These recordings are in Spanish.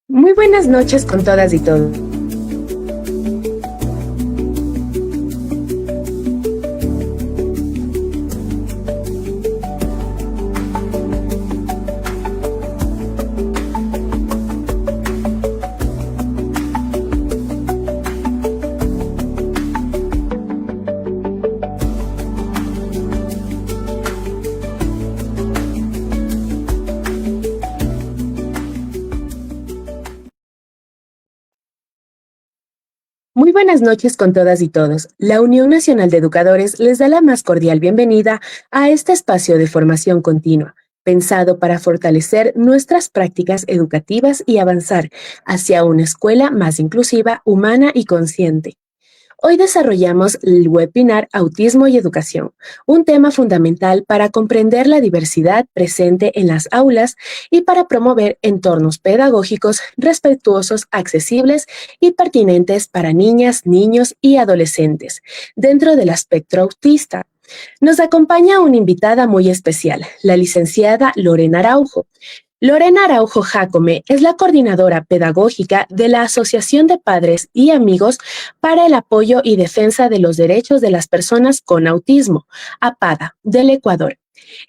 Muy buenas noches con todas y todos. Muy buenas noches con todas y todos. La Unión Nacional de Educadores les da la más cordial bienvenida a este espacio de formación continua, pensado para fortalecer nuestras prácticas educativas y avanzar hacia una escuela más inclusiva, humana y consciente. Hoy desarrollamos el webinar Autismo y Educación, un tema fundamental para comprender la diversidad presente en las aulas y para promover entornos pedagógicos respetuosos, accesibles y pertinentes para niñas, niños y adolescentes dentro del espectro autista. Nos acompaña una invitada muy especial, la licenciada Lorena Araujo. Lorena Araujo Jácome es la coordinadora pedagógica de la Asociación de Padres y Amigos para el Apoyo y Defensa de los Derechos de las Personas con Autismo, APADA, del Ecuador.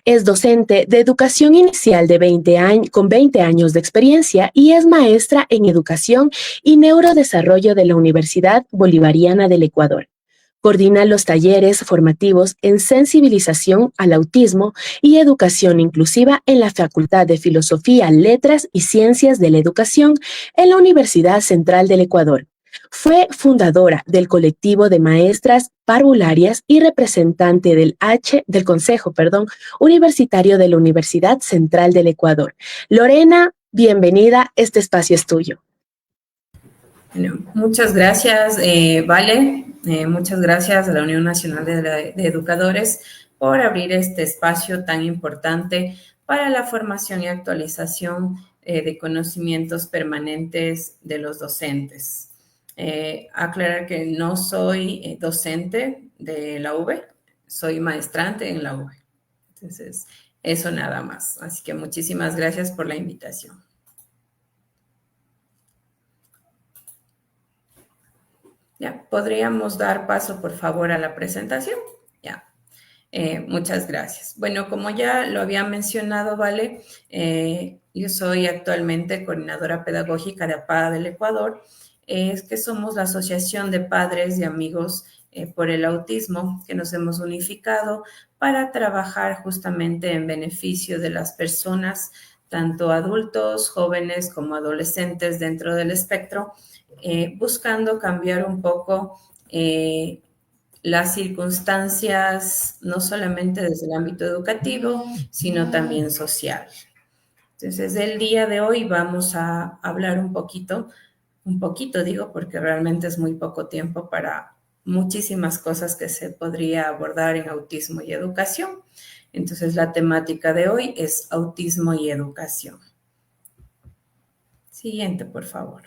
Es docente de educación inicial de 20 años, con 20 años de experiencia y es maestra en educación y neurodesarrollo de la Universidad Bolivariana del Ecuador. Coordina los talleres formativos en sensibilización al autismo y educación inclusiva en la Facultad de Filosofía, Letras y Ciencias de la Educación en la Universidad Central del Ecuador. Fue fundadora del colectivo de maestras parvularias y representante del Consejo, Universitario de la Universidad Central del Ecuador. Lorena, bienvenida, este espacio es tuyo. Bueno, muchas gracias, Vale. Muchas gracias a la Unión Nacional de Educadores por abrir este espacio tan importante para la formación y actualización de conocimientos permanentes de los docentes. Aclarar que no soy docente de la UB, soy maestrante en la UB. Entonces, eso nada más. Así que muchísimas gracias por la invitación. Ya, ¿podríamos dar paso, por favor, a la presentación? Ya, muchas gracias. Bueno, como ya lo había mencionado, Vale, yo soy actualmente coordinadora pedagógica de APADA del Ecuador, es que somos la Asociación de Padres y Amigos por el Autismo, que nos hemos unificado para trabajar justamente en beneficio de las personas, tanto adultos, jóvenes como adolescentes dentro del espectro, buscando cambiar un poco las circunstancias, no solamente desde el ámbito educativo, sino también social. Entonces, el día de hoy vamos a hablar un poquito digo, porque realmente es muy poco tiempo para muchísimas cosas que se podría abordar en autismo y educación. Entonces, la temática de hoy es autismo y educación. Siguiente, por favor.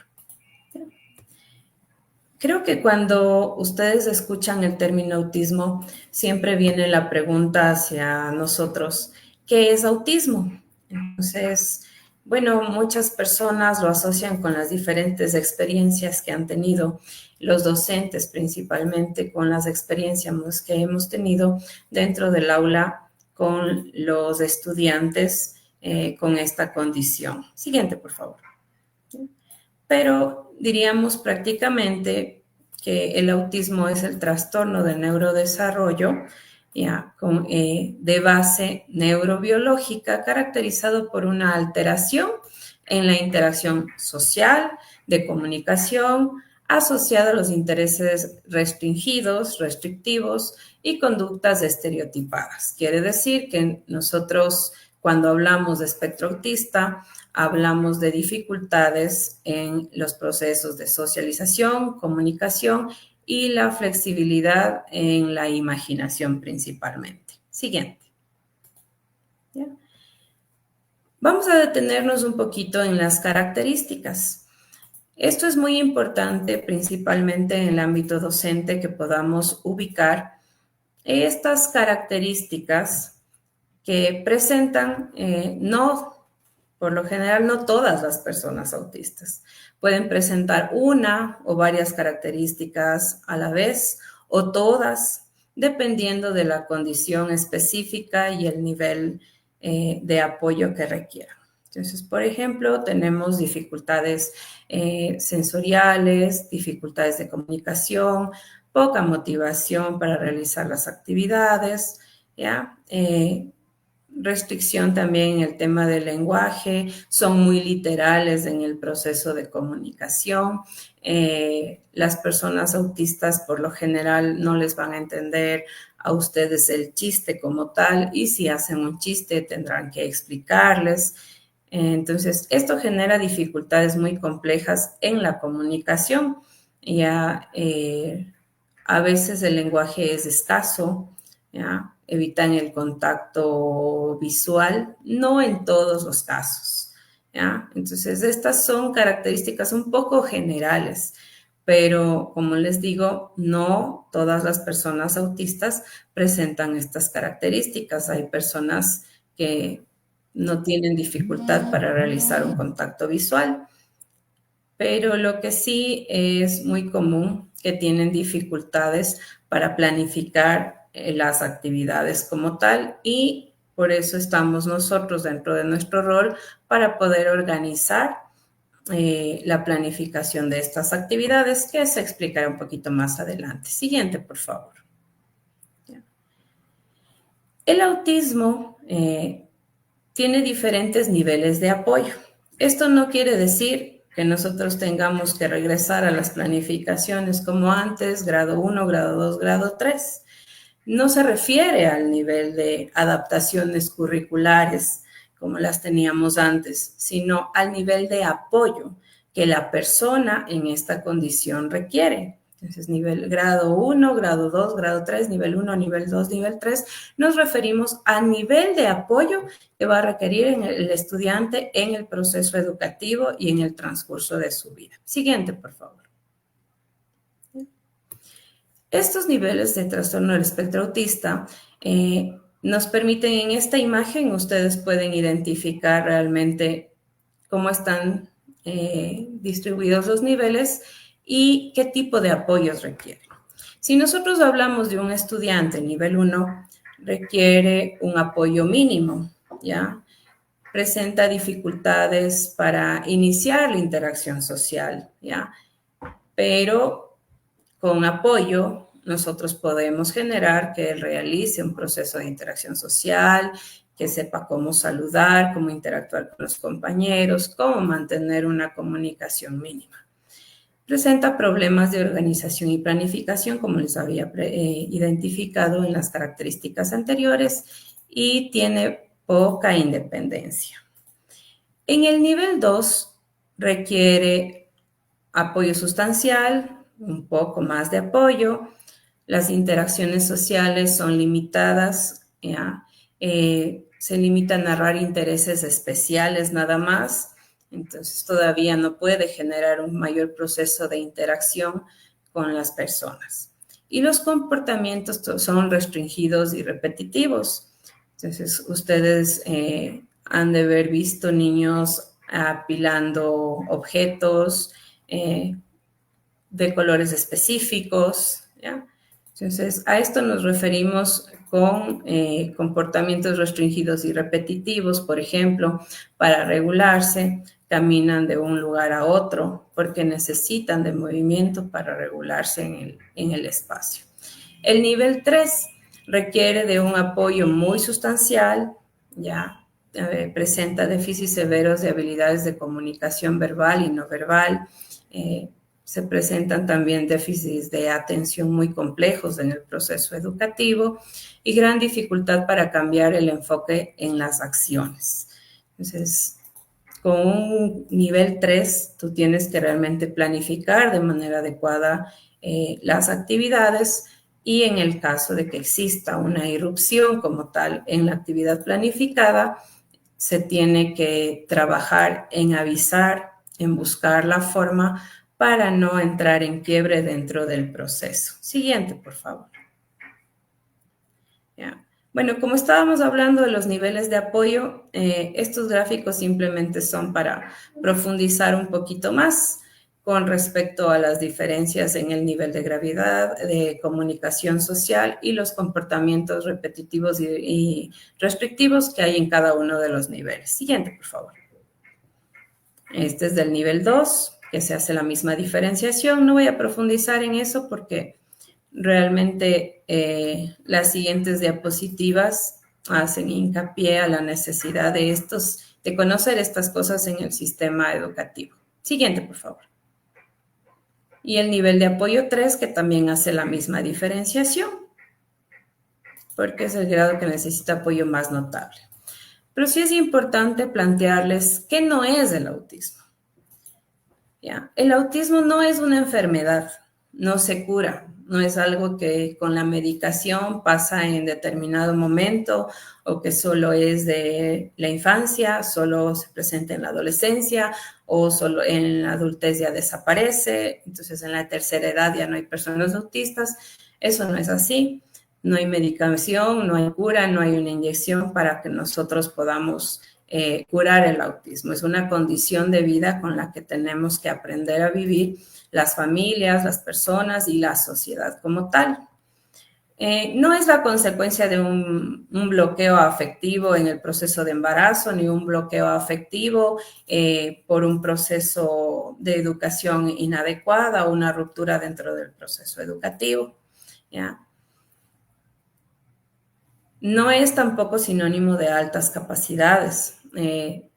Creo que cuando ustedes escuchan el término autismo, siempre viene la pregunta hacia nosotros, ¿qué es autismo? Entonces, bueno, muchas personas lo asocian con las diferentes experiencias que han tenido los docentes, principalmente con las experiencias que hemos tenido dentro del aula con los estudiantes con esta condición. Siguiente, por favor. Pero diríamos prácticamente que el autismo es el trastorno del neurodesarrollo de base neurobiológica caracterizado por una alteración en la interacción social, de comunicación, asociada a los intereses restringidos, restrictivos y conductas estereotipadas. Quiere decir que nosotros, cuando hablamos de espectro autista, hablamos de dificultades en los procesos de socialización, comunicación y la flexibilidad en la imaginación principalmente. Siguiente. ¿Ya? Vamos a detenernos un poquito en las características. Esto es muy importante principalmente en el ámbito docente que podamos ubicar estas características que presentan no Por lo general, no todas las personas autistas pueden presentar una o varias características a la vez o todas, dependiendo de la condición específica y el nivel de apoyo que requieran. Entonces, por ejemplo, tenemos dificultades sensoriales, dificultades de comunicación, poca motivación para realizar las actividades, ¿ya? Restricción también en el tema del lenguaje, son muy literales en el proceso de comunicación. Las personas autistas por lo general no les van a entender a ustedes el chiste como tal y si hacen un chiste tendrán que explicarles. Entonces, esto genera dificultades muy complejas en la comunicación. Ya, a veces el lenguaje es escaso, ¿ya? Evitan el contacto visual, no en todos los casos, ¿ya? Entonces, estas son características un poco generales, pero como les digo, no todas las personas autistas presentan estas características. Hay personas que no tienen dificultad para realizar un contacto visual, pero lo que sí es muy común que tienen dificultades para planificar las actividades como tal y por eso estamos nosotros dentro de nuestro rol para poder organizar la planificación de estas actividades que se explicará un poquito más adelante. Siguiente, por favor. El autismo tiene diferentes niveles de apoyo. Esto no quiere decir que nosotros tengamos que regresar a las planificaciones como antes, grado 1, grado 2, grado 3. No se refiere al nivel de adaptaciones curriculares como las teníamos antes, sino al nivel de apoyo que la persona en esta condición requiere. Entonces, nivel grado 1, grado 2, grado 3, nivel 1, nivel 2, nivel 3, nos referimos al nivel de apoyo que va a requerir el estudiante en el proceso educativo y en el transcurso de su vida. Siguiente, por favor. Estos niveles de trastorno del espectro autista nos permiten, en esta imagen, ustedes pueden identificar realmente cómo están distribuidos los niveles y qué tipo de apoyos requieren. Si nosotros hablamos de un estudiante nivel 1, requiere un apoyo mínimo, ¿ya? Presenta dificultades para iniciar la interacción social, ¿ya? Pero con apoyo, nosotros podemos generar que él realice un proceso de interacción social, que sepa cómo saludar, cómo interactuar con los compañeros, cómo mantener una comunicación mínima. Presenta problemas de organización y planificación, como les había identificado en las características anteriores, y tiene poca independencia. En el nivel 2 requiere apoyo sustancial, un poco más de apoyo. Las interacciones sociales son limitadas, ¿ya? Se limita a narrar intereses especiales nada más, entonces todavía no puede generar un mayor proceso de interacción con las personas. Y los comportamientos son restringidos y repetitivos. Entonces, ustedes han de haber visto niños apilando objetos, de colores específicos, ¿ya? Entonces, a esto nos referimos con comportamientos restringidos y repetitivos, por ejemplo, para regularse, caminan de un lugar a otro porque necesitan de movimiento para regularse en el espacio. El nivel 3 requiere de un apoyo muy sustancial, ya presenta déficits severos de habilidades de comunicación verbal y no verbal, se presentan también déficits de atención muy complejos en el proceso educativo y gran dificultad para cambiar el enfoque en las acciones. Entonces, con un nivel 3, tú tienes que realmente planificar de manera adecuada las actividades y en el caso de que exista una irrupción como tal en la actividad planificada, se tiene que trabajar en avisar, en buscar la forma para no entrar en quiebre dentro del proceso. Siguiente, por favor. ¿Ya? Bueno, como estábamos hablando de los niveles de apoyo, estos gráficos simplemente son para profundizar un poquito más con respecto a las diferencias en el nivel de gravedad, de comunicación social y los comportamientos repetitivos y restrictivos que hay en cada uno de los niveles. Siguiente, por favor. Este es del nivel 2, que se hace la misma diferenciación. No voy a profundizar en eso porque realmente las siguientes diapositivas hacen hincapié a la necesidad de conocer estas cosas en el sistema educativo. Siguiente, por favor. Y el nivel de apoyo 3, que también hace la misma diferenciación, porque es el grado que necesita apoyo más notable. Pero sí es importante plantearles qué no es el autismo. ¿Ya? El autismo no es una enfermedad, no se cura, no es algo que con la medicación pasa en determinado momento o que solo es de la infancia, solo se presenta en la adolescencia o solo en la adultez ya desaparece, entonces en la tercera edad ya no hay personas autistas. Eso no es así, no hay medicación, no hay cura, no hay una inyección para que nosotros podamos curar el autismo. Es una condición de vida con la que tenemos que aprender a vivir las familias, las personas y la sociedad como tal. No es la consecuencia de un bloqueo afectivo en el proceso de embarazo, ni un bloqueo afectivo por un proceso de educación inadecuada o una ruptura dentro del proceso educativo. ¿Ya? No es tampoco sinónimo de altas capacidades.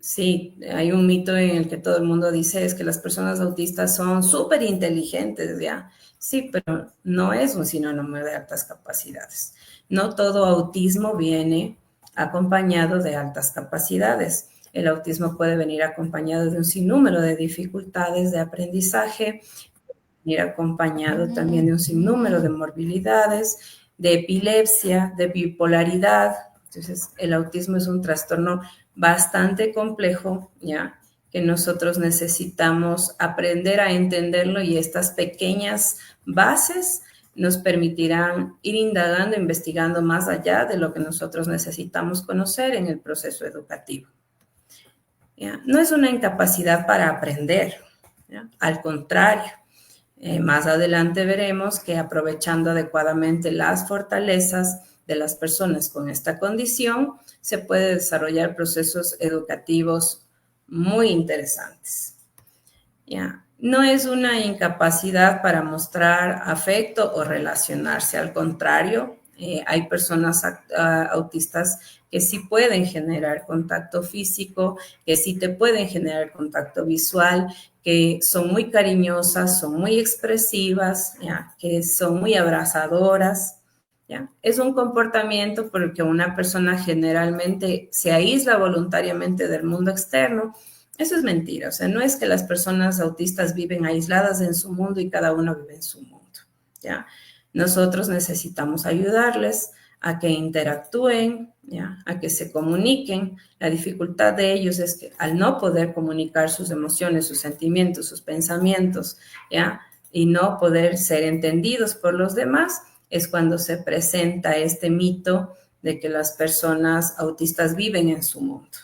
Sí, hay un mito en el que todo el mundo dice es que las personas autistas son súper inteligentes, ¿ya? Sí, pero no es un sinónimo de altas capacidades. No todo autismo viene acompañado de altas capacidades. El autismo puede venir acompañado de un sinnúmero de dificultades de aprendizaje, venir acompañado también de un sinnúmero de morbilidades, de epilepsia, de bipolaridad. Entonces, el autismo es un trastorno bastante complejo, ¿ya? Que nosotros necesitamos aprender a entenderlo y estas pequeñas bases nos permitirán ir indagando, investigando más allá de lo que nosotros necesitamos conocer en el proceso educativo. ¿Ya? No es una incapacidad para aprender, ¿ya? Al contrario, más adelante veremos que aprovechando adecuadamente las fortalezas de las personas con esta condición, se puede desarrollar procesos educativos muy interesantes. ¿Ya? No es una incapacidad para mostrar afecto o relacionarse, al contrario, hay personas autistas que sí pueden generar contacto físico, que sí te pueden generar contacto visual, que son muy cariñosas, son muy expresivas, ¿ya? Que son muy abrazadoras. ¿Ya? Es un comportamiento por el que una persona generalmente se aísla voluntariamente del mundo externo. Eso es mentira, o sea, no es que las personas autistas viven aisladas en su mundo y cada uno vive en su mundo, ¿ya? Nosotros necesitamos ayudarles a que interactúen, ¿ya? A que se comuniquen. La dificultad de ellos es que al no poder comunicar sus emociones, sus sentimientos, sus pensamientos, ¿ya? Y no poder ser entendidos por los demás, es cuando se presenta este mito de que las personas autistas viven en su mundo.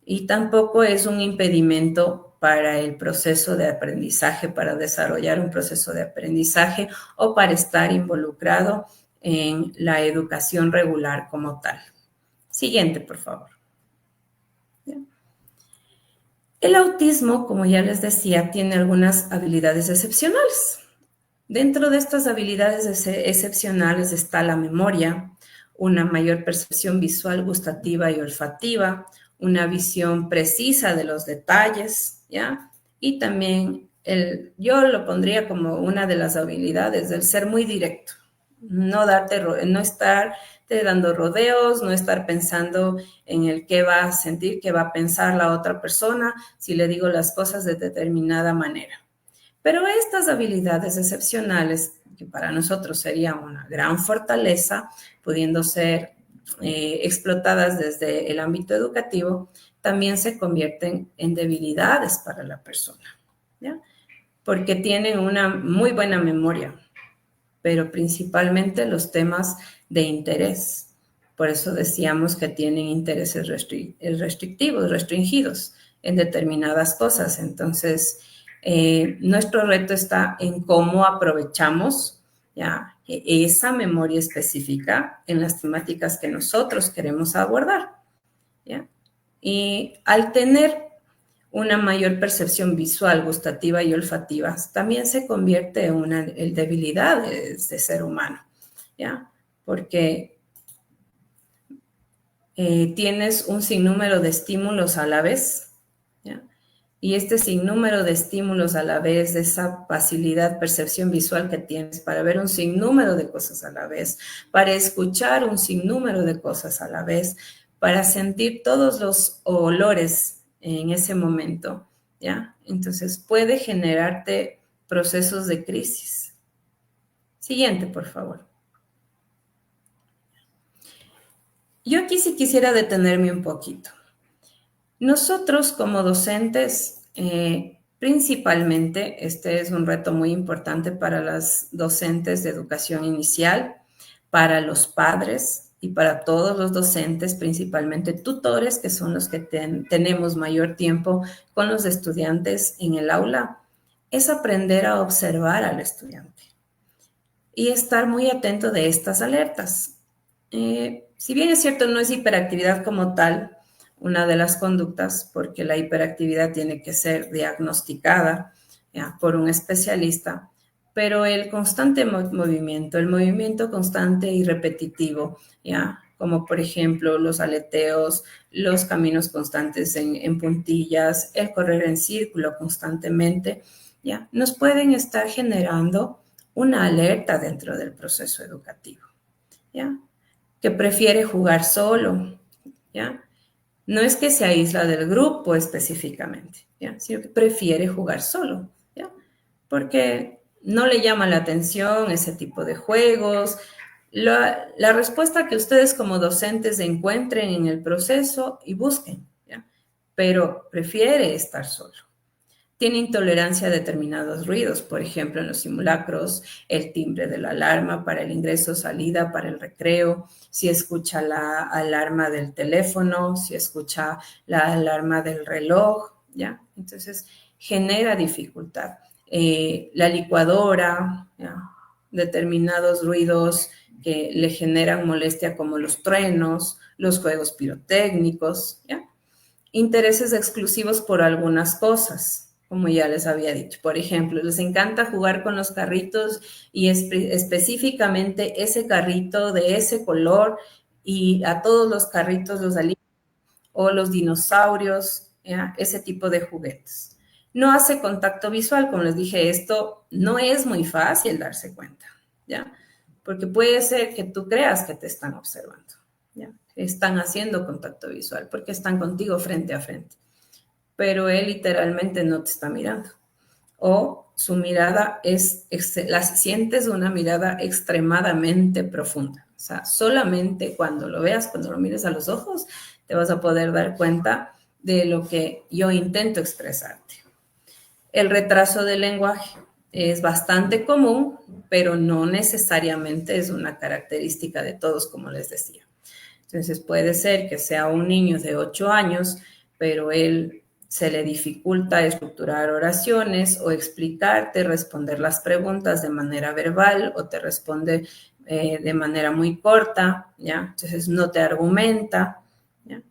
Y tampoco es un impedimento para el proceso de aprendizaje, para desarrollar un proceso de aprendizaje o para estar involucrado en la educación regular como tal. Siguiente, por favor. El autismo, como ya les decía, tiene algunas habilidades excepcionales. Dentro de estas habilidades excepcionales está la memoria, una mayor percepción visual, gustativa y olfativa, una visión precisa de los detalles, ¿ya? Y también yo lo pondría como una de las habilidades del ser muy directo, no estar dando rodeos, no estar pensando en el qué va a sentir, qué va a pensar la otra persona si le digo las cosas de determinada manera. Pero estas habilidades excepcionales, que para nosotros serían una gran fortaleza, pudiendo ser explotadas desde el ámbito educativo, también se convierten en debilidades para la persona, ¿ya? Porque tienen una muy buena memoria, pero principalmente los temas de interés. Por eso decíamos que tienen intereses restrictivos, restringidos en determinadas cosas. Entonces, nuestro reto está en cómo aprovechamos ya esa memoria específica en las temáticas que nosotros queremos abordar. ¿Ya? Y al tener una mayor percepción visual, gustativa y olfativa, también se convierte en una debilidad de ser humano, ¿ya? Porque tienes un sinnúmero de estímulos a la vez, ¿ya? Y este sinnúmero de estímulos a la vez, de esa facilidad, percepción visual que tienes para ver un sinnúmero de cosas a la vez, para escuchar un sinnúmero de cosas a la vez, para sentir todos los olores en ese momento, ¿ya? Entonces puede generarte procesos de crisis. Siguiente, por favor. Yo aquí sí quisiera detenerme un poquito. Nosotros como docentes, principalmente, este es un reto muy importante para las docentes de educación inicial, para los padres y para todos los docentes, principalmente tutores, que son los que tenemos mayor tiempo con los estudiantes en el aula, es aprender a observar al estudiante y estar muy atento de estas alertas. Si bien es cierto, no es hiperactividad como tal una de las conductas, porque la hiperactividad tiene que ser diagnosticada ¿ya? Por un especialista, pero el constante movimiento, el movimiento constante y repetitivo, ¿ya? Como por ejemplo los aleteos, los caminos constantes en puntillas, el correr en círculo constantemente, ¿ya? Nos pueden estar generando una alerta dentro del proceso educativo, ¿ya? Que prefiere jugar solo, ¿ya? No es que se aísla del grupo específicamente, ¿ya? Sino que prefiere jugar solo, ¿ya? Porque no le llama la atención ese tipo de juegos. La respuesta que ustedes como docentes encuentren en el proceso y busquen, ¿ya? Pero prefiere estar solo. Tiene intolerancia a determinados ruidos, por ejemplo, en los simulacros, el timbre de la alarma para el ingreso o salida, para el recreo, si escucha la alarma del teléfono, si escucha la alarma del reloj, ¿ya? Entonces, genera dificultad. La licuadora, ¿ya? Determinados ruidos que le generan molestia como los truenos, los juegos pirotécnicos, ¿ya? Intereses exclusivos por algunas cosas, como ya les había dicho. Por ejemplo, les encanta jugar con los carritos y específicamente ese carrito de ese color y a todos los carritos los alimentan o los dinosaurios, ¿ya? Ese tipo de juguetes. No hace contacto visual, como les dije, esto no es muy fácil darse cuenta, ¿ya? Porque puede ser que tú creas que te están observando, ¿ya? Están haciendo contacto visual porque están contigo frente a frente, pero él literalmente no te está mirando. O su mirada la sientes una mirada extremadamente profunda. O sea, solamente cuando lo veas, cuando lo mires a los ojos, te vas a poder dar cuenta de lo que yo intento expresarte. El retraso del lenguaje es bastante común, pero no necesariamente es una característica de todos, como les decía. Entonces puede ser que sea un niño de 8 años, pero él se le dificulta estructurar oraciones o explicarte, responder las preguntas de manera verbal o te responde de manera muy corta, ¿ya? Entonces no te argumenta, ¿ya?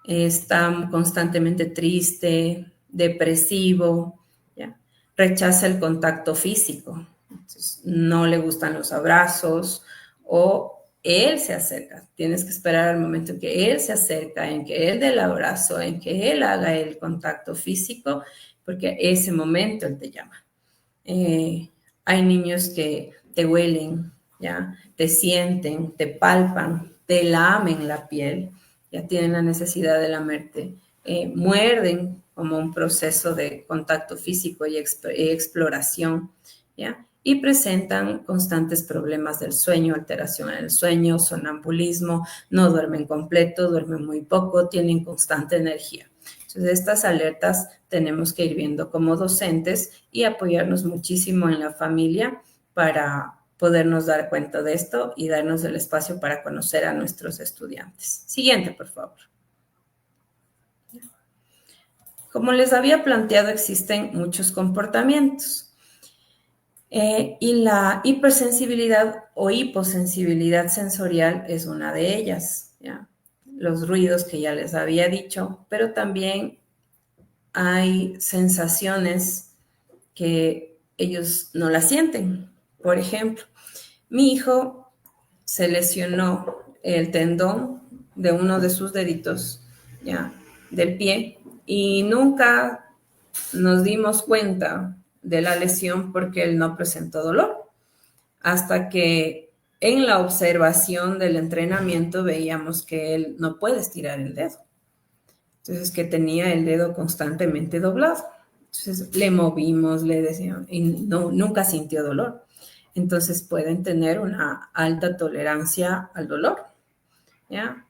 Está constantemente triste, depresivo, ¿ya? Rechaza el contacto físico, entonces, no le gustan los abrazos o él se acerca. Tienes que esperar al momento en que él se acerca, en que él dé el abrazo, en que él haga el contacto físico, porque ese momento él te llama. Hay niños que te huelen, ¿ya? Te sienten, te palpan, te lamen la piel, ya tienen la necesidad de lamerte, muerden como un proceso de contacto físico y exploración, ¿ya? Y presentan constantes problemas del sueño, alteración en el sueño, sonambulismo, no duermen completo, duermen muy poco, tienen constante energía. Entonces, estas alertas tenemos que ir viendo como docentes y apoyarnos muchísimo en la familia para podernos dar cuenta de esto y darnos el espacio para conocer a nuestros estudiantes. Siguiente, por favor. Como les había planteado, existen muchos comportamientos. Y la hipersensibilidad o hiposensibilidad sensorial es una de ellas, ¿ya? Los ruidos que ya les había dicho, pero también hay sensaciones que ellos no las sienten. Por ejemplo, mi hijo se lesionó el tendón de uno de sus deditos, ¿ya? Del pie, y nunca nos dimos cuenta de la lesión porque él no presentó dolor, hasta que en la observación del entrenamiento veíamos que él no puede estirar el dedo. Entonces, que tenía el dedo constantemente doblado. Entonces, le movimos, le decíamos, y no, nunca sintió dolor. Entonces, pueden tener una alta tolerancia al dolor, ¿ya?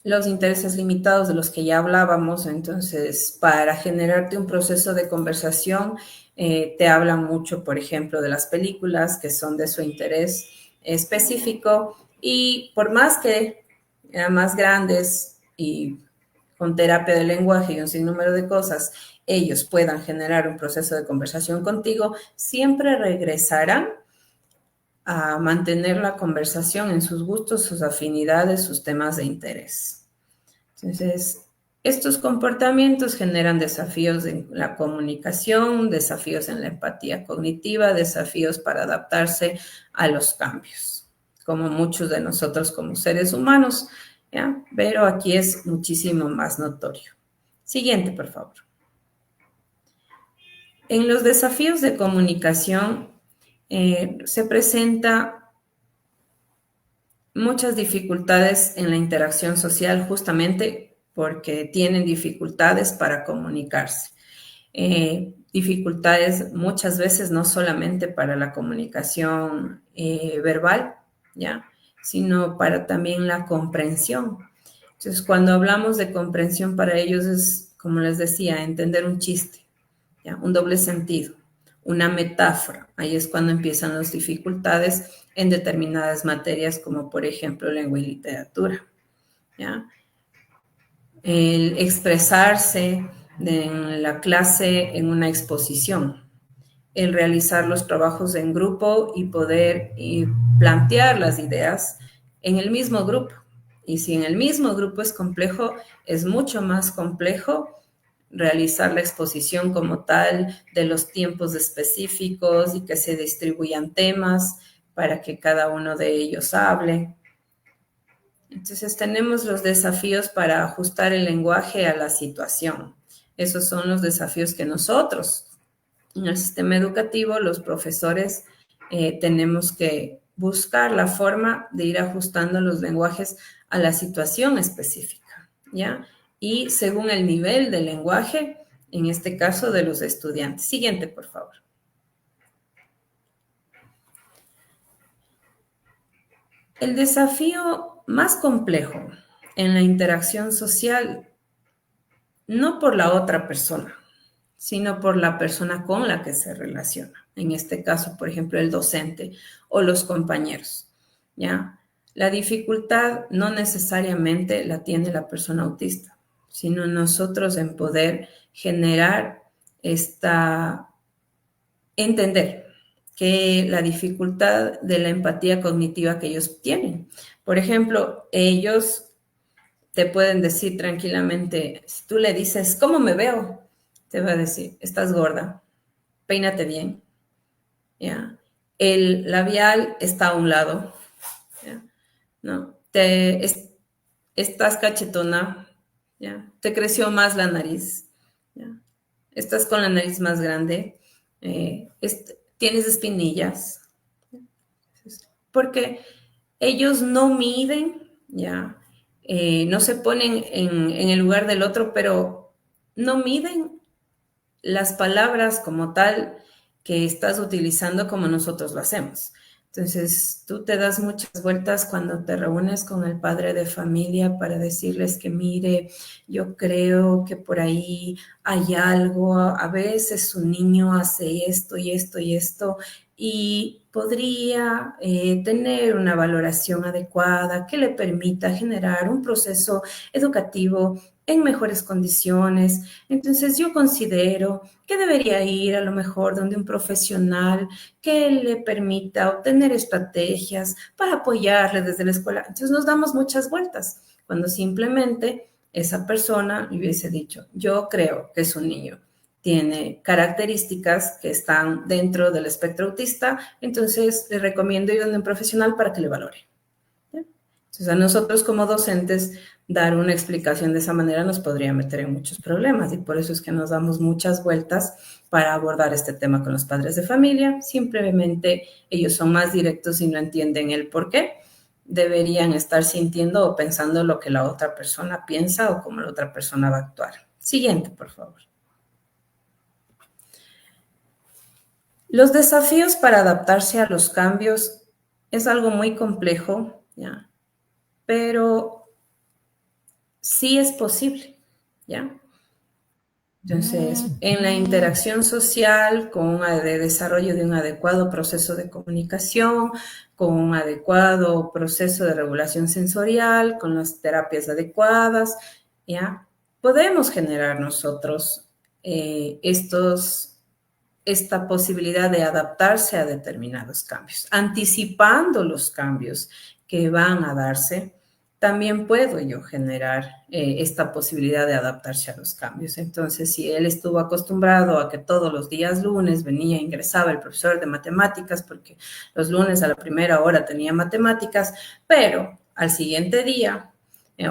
Los intereses limitados de los que ya hablábamos, entonces, para generarte un proceso de conversación, te hablan mucho, por ejemplo, de las películas que son de su interés específico, y por más que eran más grandes y con terapia de lenguaje y un sinnúmero de cosas, ellos puedan generar un proceso de conversación contigo, siempre regresarán a mantener la conversación en sus gustos, sus afinidades, sus temas de interés. Entonces, estos comportamientos generan desafíos en la comunicación, desafíos en la empatía cognitiva, desafíos para adaptarse a los cambios, como muchos de nosotros como seres humanos, ¿ya? Pero aquí es muchísimo más notorio. Siguiente, por favor. En los desafíos de comunicación se presenta muchas dificultades en la interacción social justamente porque tienen dificultades para comunicarse. Dificultades muchas veces no solamente para la comunicación verbal, ¿ya? Sino para también la comprensión. Entonces, cuando hablamos de comprensión para ellos es, como les decía, entender un chiste, ¿ya? Un doble sentido, una metáfora. Ahí es cuando empiezan las dificultades en determinadas materias, como por ejemplo lengua y literatura, ¿ya? El expresarse en la clase en una exposición, el realizar los trabajos en grupo y poder plantear las ideas en el mismo grupo. Y si en el mismo grupo es complejo, es mucho más complejo realizar la exposición como tal de los tiempos específicos y que se distribuyan temas para que cada uno de ellos hable. Entonces tenemos los desafíos para ajustar el lenguaje a la situación. Esos son los desafíos que nosotros, en el sistema educativo, los profesores, tenemos que buscar la forma de ir ajustando los lenguajes a la situación específica, ¿ya? Y según el nivel del lenguaje, en este caso de los estudiantes. Siguiente, por favor. El desafío más complejo en la interacción social, no por la otra persona, sino por la persona con la que se relaciona. En este caso, por ejemplo, el docente o los compañeros, ¿ya? La dificultad no necesariamente la tiene la persona autista, sino nosotros en poder generar entender que la dificultad de la empatía cognitiva que ellos tienen. Por ejemplo, ellos te pueden decir tranquilamente, si tú le dices, ¿cómo me veo? Te va a decir, estás gorda, peínate bien, ¿ya? El labial está a un lado, ¿ya? ¿No? Estás cachetona, ¿ya? Te creció más la nariz, ¿ya? Estás con la nariz más grande, tienes espinillas, porque ellos no miden, ¿ya? No se ponen en el lugar del otro, pero no miden las palabras como tal que estás utilizando como nosotros lo hacemos. Entonces, tú te das muchas vueltas cuando te reúnes con el padre de familia para decirles que, mire, yo creo que por ahí hay algo, a veces su niño hace esto y esto y esto, y podría tener una valoración adecuada que le permita generar un proceso educativo en mejores condiciones. Entonces yo considero que debería ir a lo mejor donde un profesional que le permita obtener estrategias para apoyarle desde la escuela. Entonces nos damos muchas vueltas cuando simplemente esa persona le hubiese dicho, yo creo que su niño tiene características que están dentro del espectro autista, entonces le recomiendo ir donde un profesional para que le valore. ¿Sí? Entonces a nosotros como docentes dar una explicación de esa manera nos podría meter en muchos problemas y por eso es que nos damos muchas vueltas para abordar este tema con los padres de familia. Simplemente ellos son más directos y no entienden el por qué. Deberían estar sintiendo o pensando lo que la otra persona piensa o cómo la otra persona va a actuar. Siguiente, por favor. Los desafíos para adaptarse a los cambios es algo muy complejo, ¿ya? Pero sí es posible, ¿ya? Entonces, en la interacción social, con el desarrollo de un adecuado proceso de comunicación, con un adecuado proceso de regulación sensorial, con las terapias adecuadas, ¿ya? Podemos generar nosotros esta posibilidad de adaptarse a determinados cambios, anticipando los cambios que van a darse. También puedo yo generar esta posibilidad de adaptarse a los cambios. Entonces, si él estuvo acostumbrado a que todos los días lunes venía, ingresaba el profesor de matemáticas, porque los lunes a la primera hora tenía matemáticas, pero al siguiente día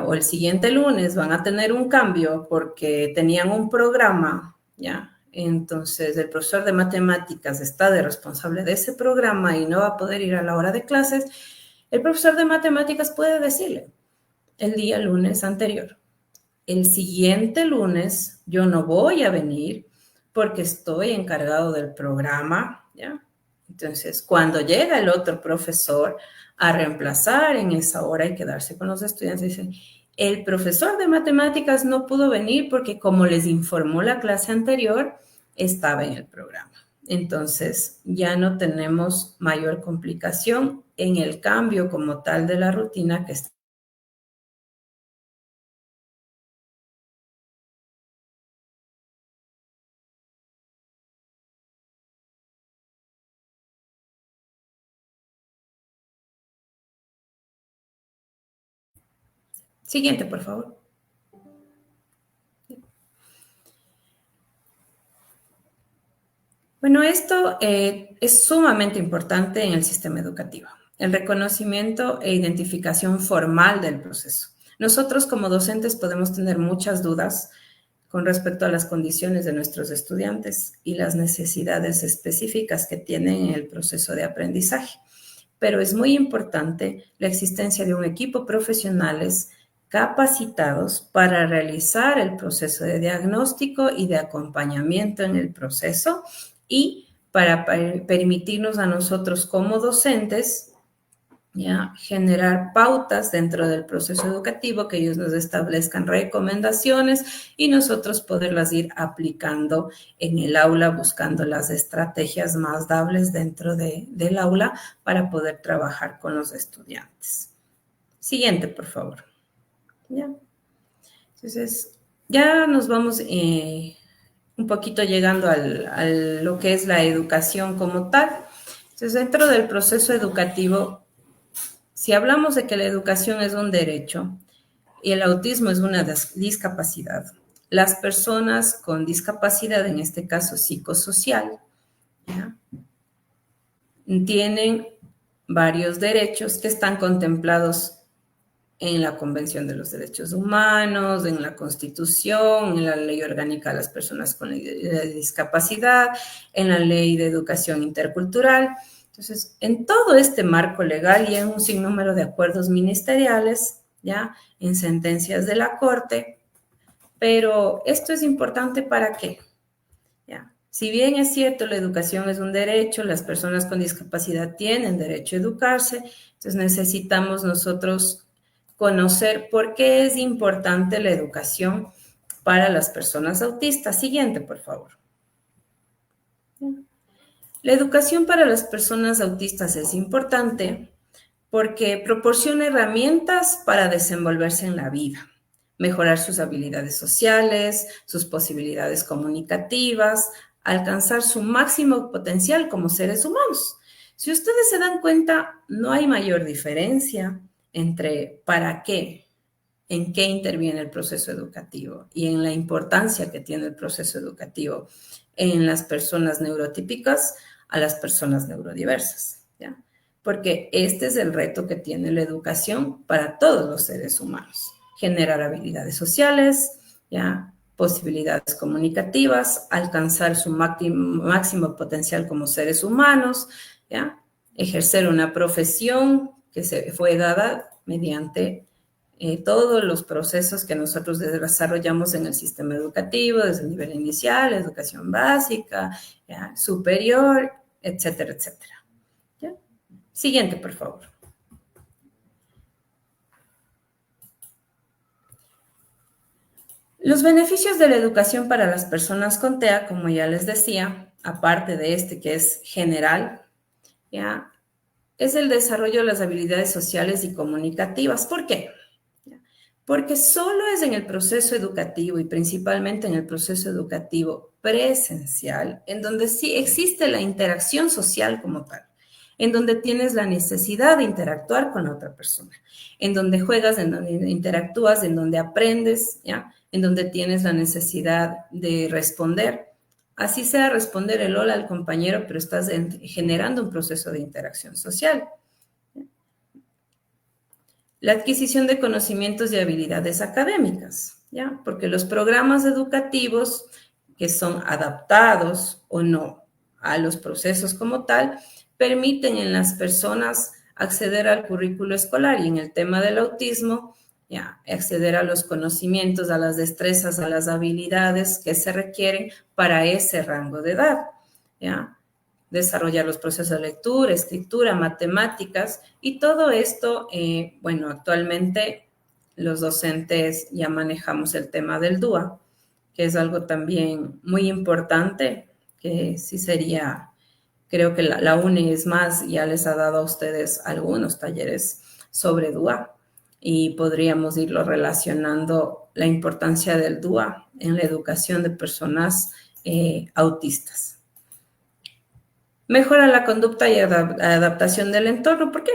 o el siguiente lunes van a tener un cambio porque tenían un programa, ¿ya? Entonces, el profesor de matemáticas está de responsable de ese programa y no va a poder ir a la hora de clases. El profesor de matemáticas puede decirle el día lunes anterior, el siguiente lunes yo no voy a venir porque estoy encargado del programa, ¿ya? Entonces, cuando llega el otro profesor a reemplazar en esa hora y quedarse con los estudiantes, dicen, el profesor de matemáticas no pudo venir porque como les informó la clase anterior, estaba en el programa. Entonces, ya no tenemos mayor complicación en el cambio como tal de la rutina que está. Siguiente, por favor. Bueno, esto es sumamente importante en el sistema educativo, el reconocimiento e identificación formal del proceso. Nosotros como docentes podemos tener muchas dudas con respecto a las condiciones de nuestros estudiantes y las necesidades específicas que tienen en el proceso de aprendizaje, pero es muy importante la existencia de un equipo profesionales capacitados para realizar el proceso de diagnóstico y de acompañamiento en el proceso y para permitirnos a nosotros como docentes, ¿ya? Generar pautas dentro del proceso educativo, que ellos nos establezcan recomendaciones y nosotros poderlas ir aplicando en el aula, buscando las estrategias más dables dentro del aula para poder trabajar con los estudiantes. Siguiente, por favor. ¿Ya? Entonces, ya nos vamos un poquito llegando a lo que es la educación como tal. Entonces, dentro del proceso educativo, si hablamos de que la educación es un derecho y el autismo es una discapacidad, las personas con discapacidad, en este caso psicosocial, ¿ya? Tienen varios derechos que están contemplados en la Convención de los Derechos Humanos, en la Constitución, en la Ley Orgánica de las Personas con Discapacidad, en la Ley de Educación Intercultural. Entonces, en todo este marco legal y en un sinnúmero de acuerdos ministeriales, ya en sentencias de la Corte, pero esto es importante ¿para qué? ¿Ya? Si bien es cierto, la educación es un derecho, las personas con discapacidad tienen derecho a educarse, entonces necesitamos nosotros conocer por qué es importante la educación para las personas autistas. Siguiente, por favor. La educación para las personas autistas es importante porque proporciona herramientas para desenvolverse en la vida, mejorar sus habilidades sociales, sus posibilidades comunicativas, alcanzar su máximo potencial como seres humanos. Si ustedes se dan cuenta, no hay mayor diferencia entre para qué, en qué interviene el proceso educativo y en la importancia que tiene el proceso educativo en las personas neurotípicas a las personas neurodiversas, ¿ya? Porque este es el reto que tiene la educación para todos los seres humanos. Generar habilidades sociales, ¿ya? Posibilidades comunicativas, alcanzar su máximo potencial como seres humanos, ¿ya? Ejercer una profesión que se fue dada mediante todos los procesos que nosotros desarrollamos en el sistema educativo, desde el nivel inicial, educación básica, ¿ya? Superior, etcétera, etcétera. ¿Ya? Siguiente, por favor. Los beneficios de la educación para las personas con TEA, como ya les decía, aparte de este que es general, ¿ya? Es el desarrollo de las habilidades sociales y comunicativas. ¿Por qué? Porque solo es en el proceso educativo y principalmente en el proceso educativo presencial, en donde sí existe la interacción social como tal, en donde tienes la necesidad de interactuar con la otra persona, en donde juegas, en donde interactúas, en donde aprendes, ¿ya? En donde tienes la necesidad de responder. Así sea responder el hola al compañero, pero estás generando un proceso de interacción social. La adquisición de conocimientos y habilidades académicas, ¿ya? Porque los programas educativos que son adaptados o no a los procesos como tal, permiten en las personas acceder al currículo escolar y en el tema del autismo, ¿ya? Acceder a los conocimientos, a las destrezas, a las habilidades que se requieren para ese rango de edad, ¿ya? Desarrollar los procesos de lectura, escritura, matemáticas y todo esto, bueno, actualmente los docentes ya manejamos el tema del DUA, que es algo también muy importante, que sí sería, creo que la UNE es más, ya les ha dado a ustedes algunos talleres sobre DUA y podríamos irlo relacionando la importancia del DUA en la educación de personas autistas. Mejora la conducta y adaptación del entorno. ¿Por qué?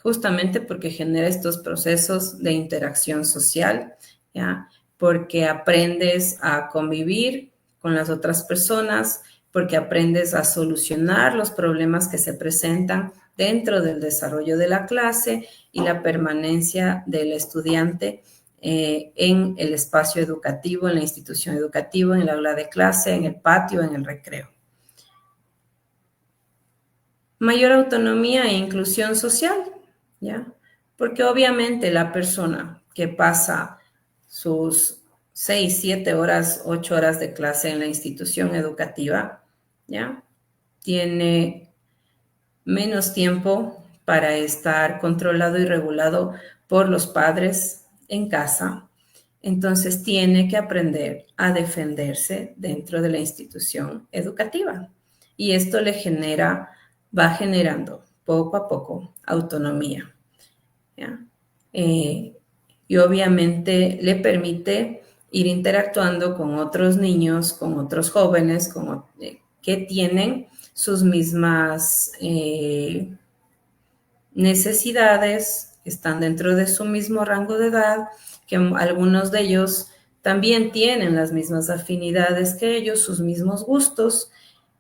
Justamente porque genera estos procesos de interacción social, ¿ya? Porque aprendes a convivir con las otras personas, porque aprendes a solucionar los problemas que se presentan dentro del desarrollo de la clase y la permanencia del estudiante en el espacio educativo, en la institución educativa, en el aula de clase, en el patio, en el recreo. Mayor autonomía e inclusión social, ¿ya? Porque obviamente la persona que pasa sus 6, 7 horas, 8 horas de clase en la institución educativa, ¿ya? Tiene menos tiempo para estar controlado y regulado por los padres en casa. Entonces tiene que aprender a defenderse dentro de la institución educativa. Y esto va generando poco a poco autonomía, ¿ya? Y obviamente le permite ir interactuando con otros niños, con otros jóvenes que tienen sus mismas necesidades, que están dentro de su mismo rango de edad, que algunos de ellos también tienen las mismas afinidades que ellos, sus mismos gustos.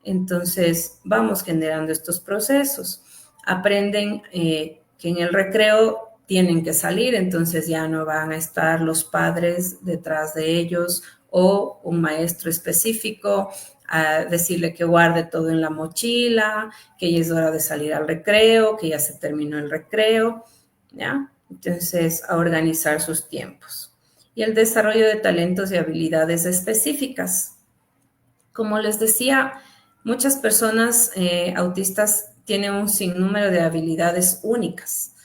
Entonces, vamos generando estos procesos. Aprenden que en el recreo tienen que salir, entonces ya no van a estar los padres detrás de ellos o un maestro específico a decirle que guarde todo en la mochila, que ya es hora de salir al recreo, que ya se terminó el recreo, ¿ya? Entonces, a organizar sus tiempos. Y el desarrollo de talentos y habilidades específicas. Como les decía, muchas personas autistas tienen un sinnúmero de habilidades únicas.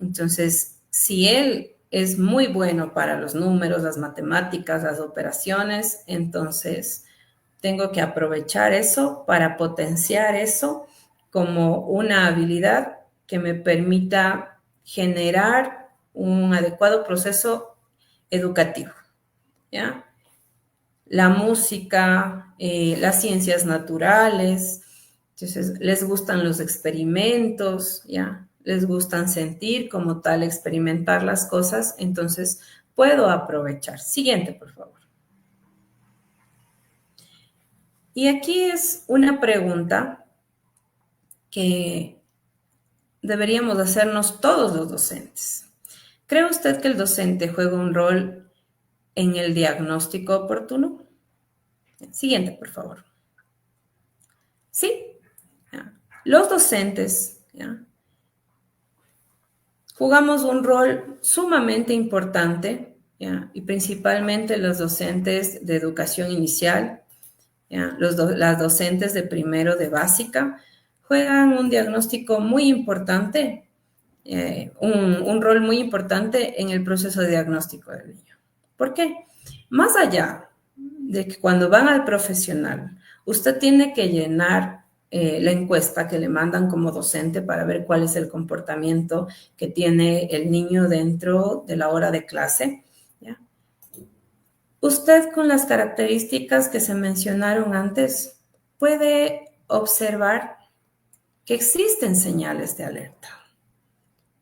Entonces, si él es muy bueno para los números, las matemáticas, las operaciones, entonces tengo que aprovechar eso para potenciar eso como una habilidad que me permita generar un adecuado proceso educativo, ¿ya? La música, las ciencias naturales, entonces les gustan los experimentos, ¿ya? Les gustan sentir como tal, experimentar las cosas, entonces puedo aprovechar. Siguiente, por favor. Y aquí es una pregunta que deberíamos hacernos todos los docentes. ¿Cree usted que el docente juega un rol en el diagnóstico oportuno? Siguiente, por favor. Sí, ¿ya? Los docentes, ¿ya? Jugamos un rol sumamente importante, ¿ya? Y principalmente los docentes de educación inicial, ¿ya? Las docentes de primero de básica juegan un diagnóstico muy importante, un rol muy importante en el proceso de diagnóstico del niño. ¿Por qué? Más allá de que cuando van al profesional, usted tiene que llenar la encuesta que le mandan como docente para ver cuál es el comportamiento que tiene el niño dentro de la hora de clase, ¿ya? Usted, con las características que se mencionaron antes, puede observar que existen señales de alerta.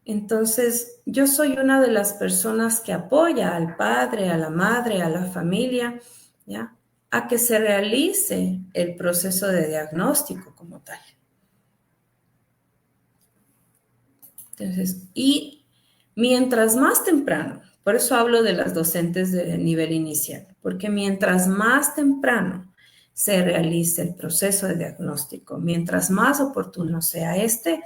Entonces, yo soy una de las personas que apoya al padre, a la madre, a la familia, ¿ya? A que se realice el proceso de diagnóstico como tal. Entonces, y mientras más temprano, por eso hablo de las docentes de nivel inicial, porque mientras más temprano se realice el proceso de diagnóstico, mientras más oportuno sea este,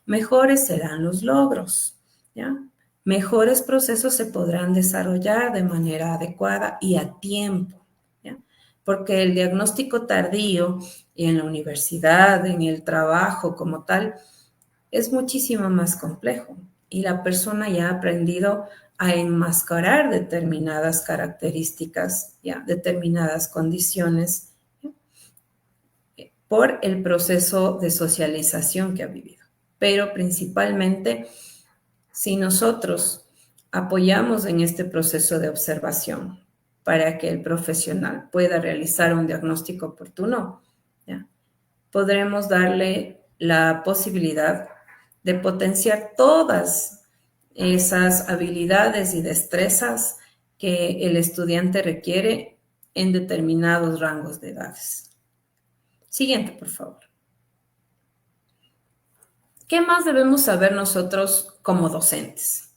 mejores serán los logros, ¿ya? Mejores procesos se podrán desarrollar de manera adecuada y a tiempo, ¿ya? Porque el diagnóstico tardío en la universidad, en el trabajo como tal, es muchísimo más complejo y la persona ya ha aprendido a enmascarar determinadas características, ya, determinadas condiciones, ¿ya? Por el proceso de socialización que ha vivido. Pero principalmente, si nosotros apoyamos en este proceso de observación para que el profesional pueda realizar un diagnóstico oportuno, ¿ya? Podremos darle la posibilidad de potenciar todas esas habilidades y destrezas que el estudiante requiere en determinados rangos de edades. Siguiente, por favor. ¿Qué más debemos saber nosotros como docentes?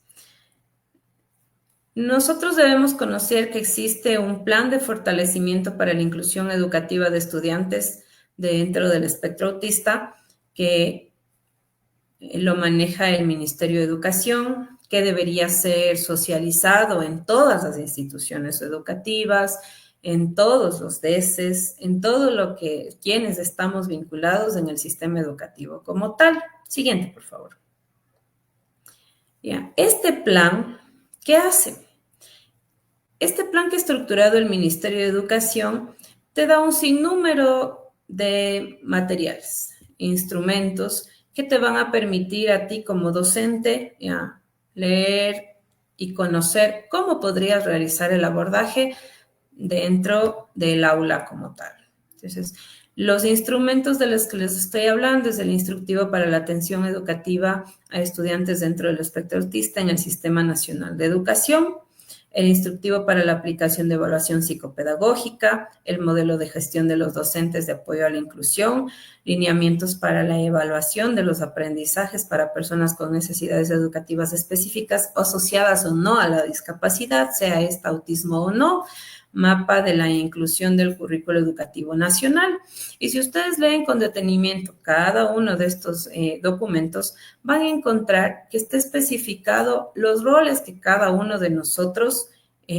Nosotros debemos conocer que existe un plan de fortalecimiento para la inclusión educativa de estudiantes dentro del espectro autista que lo maneja el Ministerio de Educación, que debería ser socializado en todas las instituciones educativas, en todos los DESES, en todo lo que quienes estamos vinculados en el sistema educativo como tal. Siguiente, por favor. Ya, este plan, ¿qué hace? Este plan que ha estructurado el Ministerio de Educación te da un sinnúmero de materiales, instrumentos que te van a permitir a ti como docente, ya, leer y conocer cómo podrías realizar el abordaje dentro del aula como tal. Entonces, los instrumentos de los que les estoy hablando es el instructivo para la atención educativa a estudiantes dentro del espectro autista en el Sistema Nacional de Educación, el instructivo para la aplicación de evaluación psicopedagógica, el modelo de gestión de los docentes de apoyo a la inclusión, lineamientos para la evaluación de los aprendizajes para personas con necesidades educativas específicas asociadas o no a la discapacidad, sea esta autismo o no, mapa de la inclusión del currículo educativo nacional. Y si ustedes leen con detenimiento cada uno de estos documentos, van a encontrar que está especificado los roles que cada uno de nosotros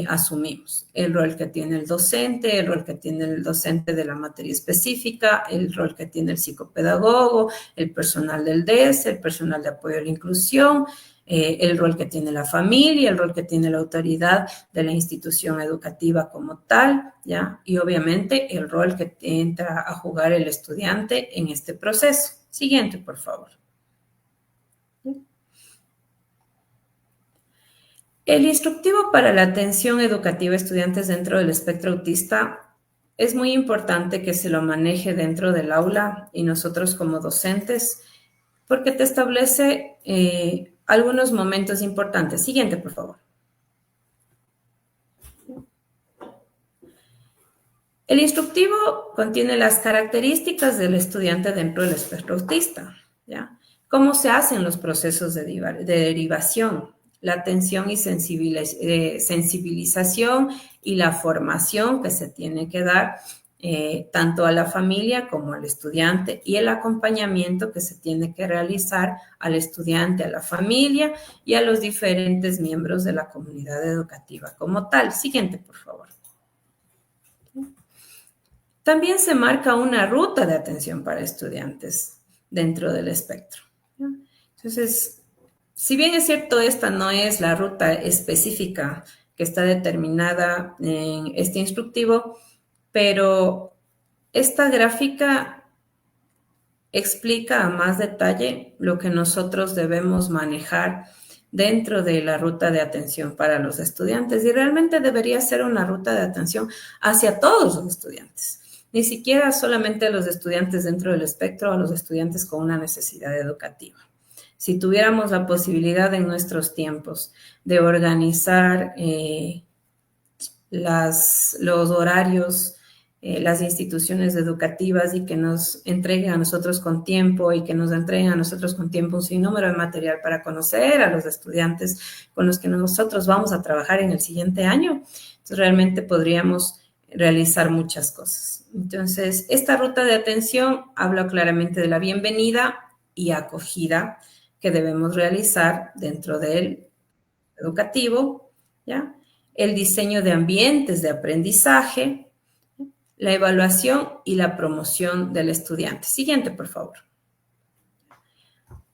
asumimos. El rol que tiene el docente, el rol que tiene el docente de la materia específica, el rol que tiene el psicopedagogo, el personal del DES, el personal de apoyo a la inclusión, el rol que tiene la familia, el rol que tiene la autoridad de la institución educativa como tal, ¿ya? Y obviamente el rol que entra a jugar el estudiante en este proceso. Siguiente, por favor. El instructivo para la atención educativa a estudiantes dentro del espectro autista es muy importante que se lo maneje dentro del aula y nosotros como docentes, porque te establece algunos momentos importantes. Siguiente, por favor. El instructivo contiene las características del estudiante dentro del espectro autista, ¿ya? Cómo se hacen los procesos de derivación, la atención y sensibilización y la formación que se tiene que dar tanto a la familia como al estudiante y el acompañamiento que se tiene que realizar al estudiante, a la familia y a los diferentes miembros de la comunidad educativa como tal. Siguiente, por favor. También se marca una ruta de atención para estudiantes dentro del espectro. Entonces, si bien es cierto, esta no es la ruta específica que está determinada en este instructivo, pero esta gráfica explica a más detalle lo que nosotros debemos manejar dentro de la ruta de atención para los estudiantes y realmente debería ser una ruta de atención hacia todos los estudiantes, ni siquiera solamente a los estudiantes dentro del espectro o a los estudiantes con una necesidad educativa. Si tuviéramos la posibilidad en nuestros tiempos de organizar los horarios, las instituciones educativas y que nos entreguen a nosotros con tiempo y que nos entreguen a nosotros con tiempo un sinnúmero de material para conocer a los estudiantes con los que nosotros vamos a trabajar en el siguiente año, entonces realmente podríamos realizar muchas cosas. Entonces, esta ruta de atención habla claramente de la bienvenida y acogida que debemos realizar dentro del educativo, ¿ya? El diseño de ambientes de aprendizaje, la evaluación y la promoción del estudiante. Siguiente, por favor.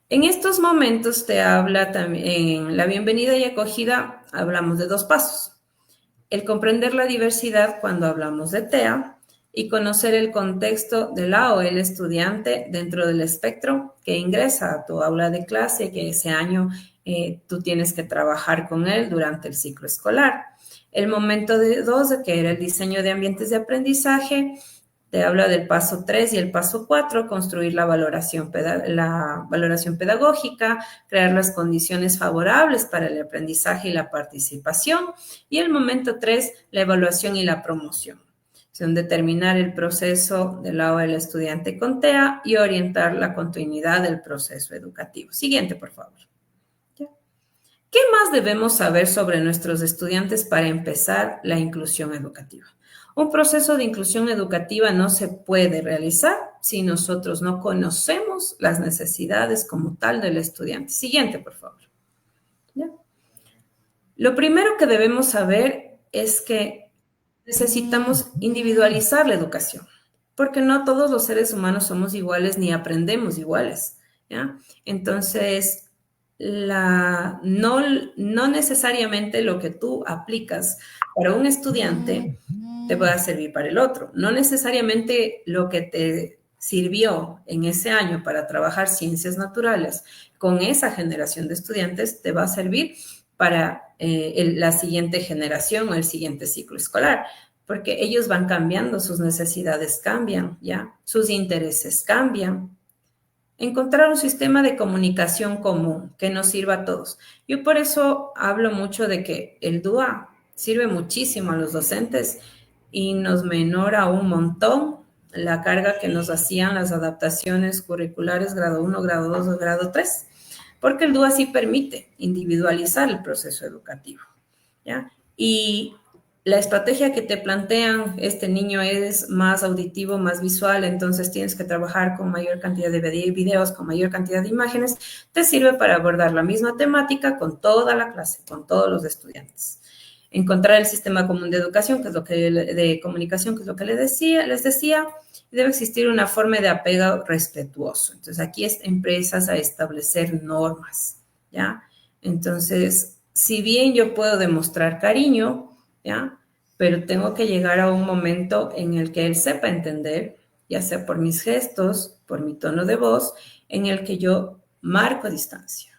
En estos momentos te habla también, en la bienvenida y acogida, hablamos de 2 pasos. El comprender la diversidad cuando hablamos de TEA y conocer el contexto de la o el estudiante dentro del espectro que ingresa a tu aula de clase, que ese año tú tienes que trabajar con él durante el ciclo escolar. El momento 2, que era el diseño de ambientes de aprendizaje, te habla del paso 3 y el paso 4, construir la valoración pedagógica, crear las condiciones favorables para el aprendizaje y la participación. Y el momento 3, la evaluación y la promoción. Son determinar el proceso del lado del estudiante con TEA y orientar la continuidad del proceso educativo. Siguiente, por favor. ¿Qué más debemos saber sobre nuestros estudiantes para empezar la inclusión educativa? Un proceso de inclusión educativa no se puede realizar si nosotros no conocemos las necesidades como tal del estudiante. Siguiente, por favor. ¿Ya? Lo primero que debemos saber es que necesitamos individualizar la educación, porque no todos los seres humanos somos iguales ni aprendemos iguales, ¿ya? Entonces, no necesariamente lo que tú aplicas para un estudiante te pueda servir para el otro. No necesariamente lo que te sirvió en ese año para trabajar ciencias naturales con esa generación de estudiantes te va a servir para la siguiente generación o el siguiente ciclo escolar, porque ellos van cambiando, sus necesidades cambian, ¿ya? Sus intereses cambian. Encontrar un sistema de comunicación común que nos sirva a todos. Yo por eso hablo mucho de que el DUA sirve muchísimo a los docentes y nos menora un montón la carga que nos hacían las adaptaciones curriculares grado 1, grado 2 o grado 3, porque el DUA sí permite individualizar el proceso educativo, ¿ya? Y la estrategia que te plantean, este niño es más auditivo, más visual, entonces tienes que trabajar con mayor cantidad de videos, con mayor cantidad de imágenes, te sirve para abordar la misma temática con toda la clase, con todos los estudiantes. encontrar el sistema común de educación, que es lo que de comunicación, que es lo que les decía, y debe existir una forma de apego respetuoso. Entonces, aquí es empresas a establecer normas, ¿ya? Entonces, si bien yo puedo demostrar cariño, ¿ya? Pero tengo que llegar a un momento en el que él sepa entender, ya sea por mis gestos, por mi tono de voz, en el que yo marco distancia,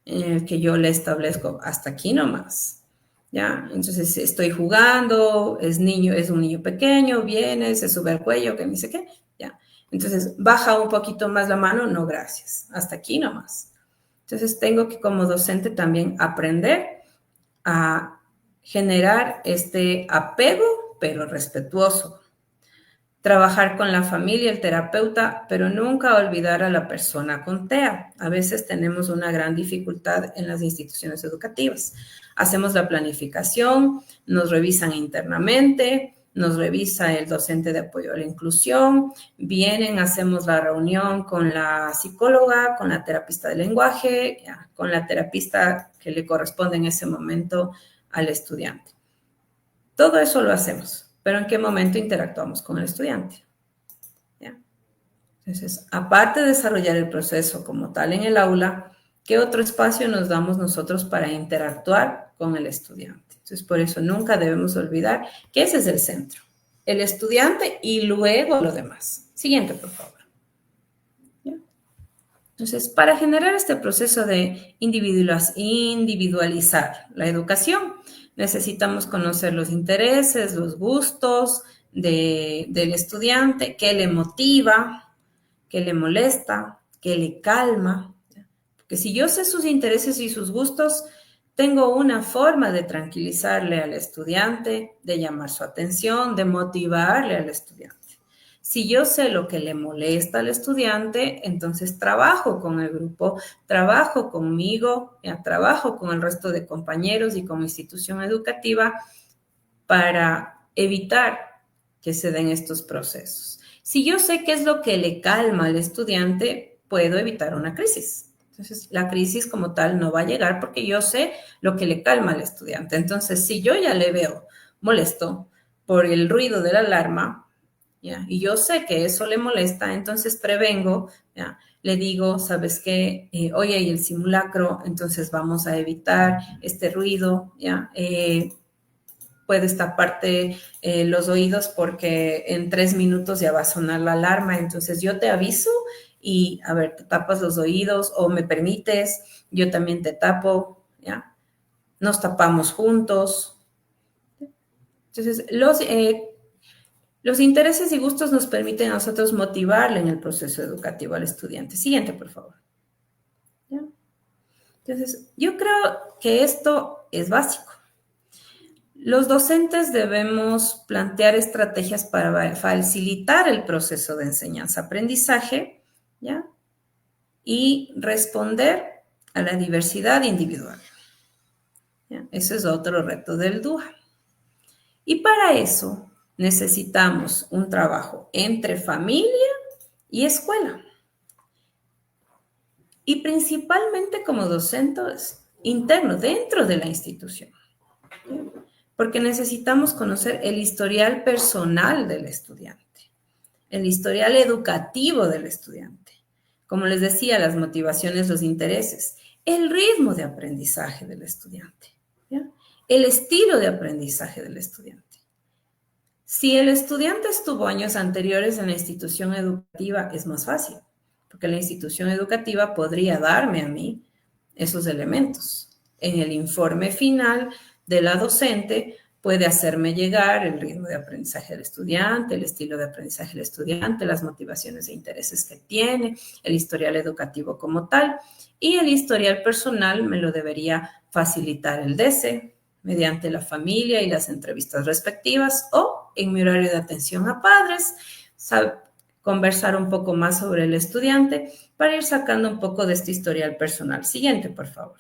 en el que yo le establezco hasta aquí nomás. ¿Ya? Entonces estoy jugando, es un niño pequeño, viene, se sube al cuello, que ni sé qué, ¿ya? Entonces baja un poquito más la mano, no gracias, hasta aquí nomás. Entonces tengo que como docente también aprender a generar este apego, pero respetuoso. Trabajar con la familia, el terapeuta, pero nunca olvidar a la persona con TEA. A veces tenemos una gran dificultad en las instituciones educativas. Hacemos la planificación, nos revisan internamente, nos revisa el docente de apoyo a la inclusión, vienen, hacemos la reunión con la psicóloga, con la terapista de lenguaje, con la terapista que le corresponde en ese momento al estudiante. Todo eso lo hacemos, pero ¿en qué momento interactuamos con el estudiante? ¿Ya? Entonces, aparte de desarrollar el proceso como tal en el aula, ¿qué otro espacio nos damos nosotros para interactuar con el estudiante? Entonces, por eso nunca debemos olvidar que ese es el centro, el estudiante y luego lo demás. Siguiente, por favor. ¿Ya? Entonces, para generar este proceso de individualizar la educación, necesitamos conocer los intereses, los gustos del estudiante, qué le motiva, qué le molesta, qué le calma. Porque si yo sé sus intereses y sus gustos, tengo una forma de tranquilizarle al estudiante, de llamar su atención, de motivarle al estudiante. Si yo sé lo que le molesta al estudiante, entonces trabajo con el grupo, trabajo conmigo, trabajo con el resto de compañeros y como institución educativa para evitar que se den estos procesos. Si yo sé qué es lo que le calma al estudiante, puedo evitar una crisis. Entonces, la crisis como tal no va a llegar porque yo sé lo que le calma al estudiante. Entonces, si yo ya le veo molesto por el ruido de la alarma, ¿ya? Y yo sé que eso le molesta, entonces prevengo, ¿ya? Le digo, ¿sabes qué? Hoy hay el simulacro, entonces vamos a evitar este ruido, ¿ya? Puedes taparte los oídos porque en 3 minutos ya va a sonar la alarma, entonces yo te aviso y, a ver, te tapas los oídos o me permites, yo también te tapo, ¿ya? Nos tapamos juntos. Entonces, los intereses y gustos nos permiten a nosotros motivarle en el proceso educativo al estudiante. Siguiente, por favor. ¿Ya? Entonces, yo creo que esto es básico. Los docentes debemos plantear estrategias para facilitar el proceso de enseñanza-aprendizaje, ¿ya? Y responder a la diversidad individual. ¿Ya? Ese es otro reto del DUA. Y para eso necesitamos un trabajo entre familia y escuela. Y principalmente como docentes internos, dentro de la institución. Porque necesitamos conocer el historial personal del estudiante, el historial educativo del estudiante. Como les decía, las motivaciones, los intereses, el ritmo de aprendizaje del estudiante, ¿ya? El estilo de aprendizaje del estudiante. Si el estudiante estuvo años anteriores en la institución educativa, es más fácil, porque la institución educativa podría darme a mí esos elementos. En el informe final de la docente puede hacerme llegar el ritmo de aprendizaje del estudiante, el estilo de aprendizaje del estudiante, las motivaciones e intereses que tiene, el historial educativo como tal, y el historial personal me lo debería facilitar el DESE mediante la familia y las entrevistas respectivas o en mi horario de atención a padres, conversar un poco más sobre el estudiante para ir sacando un poco de este historial personal. Siguiente, por favor.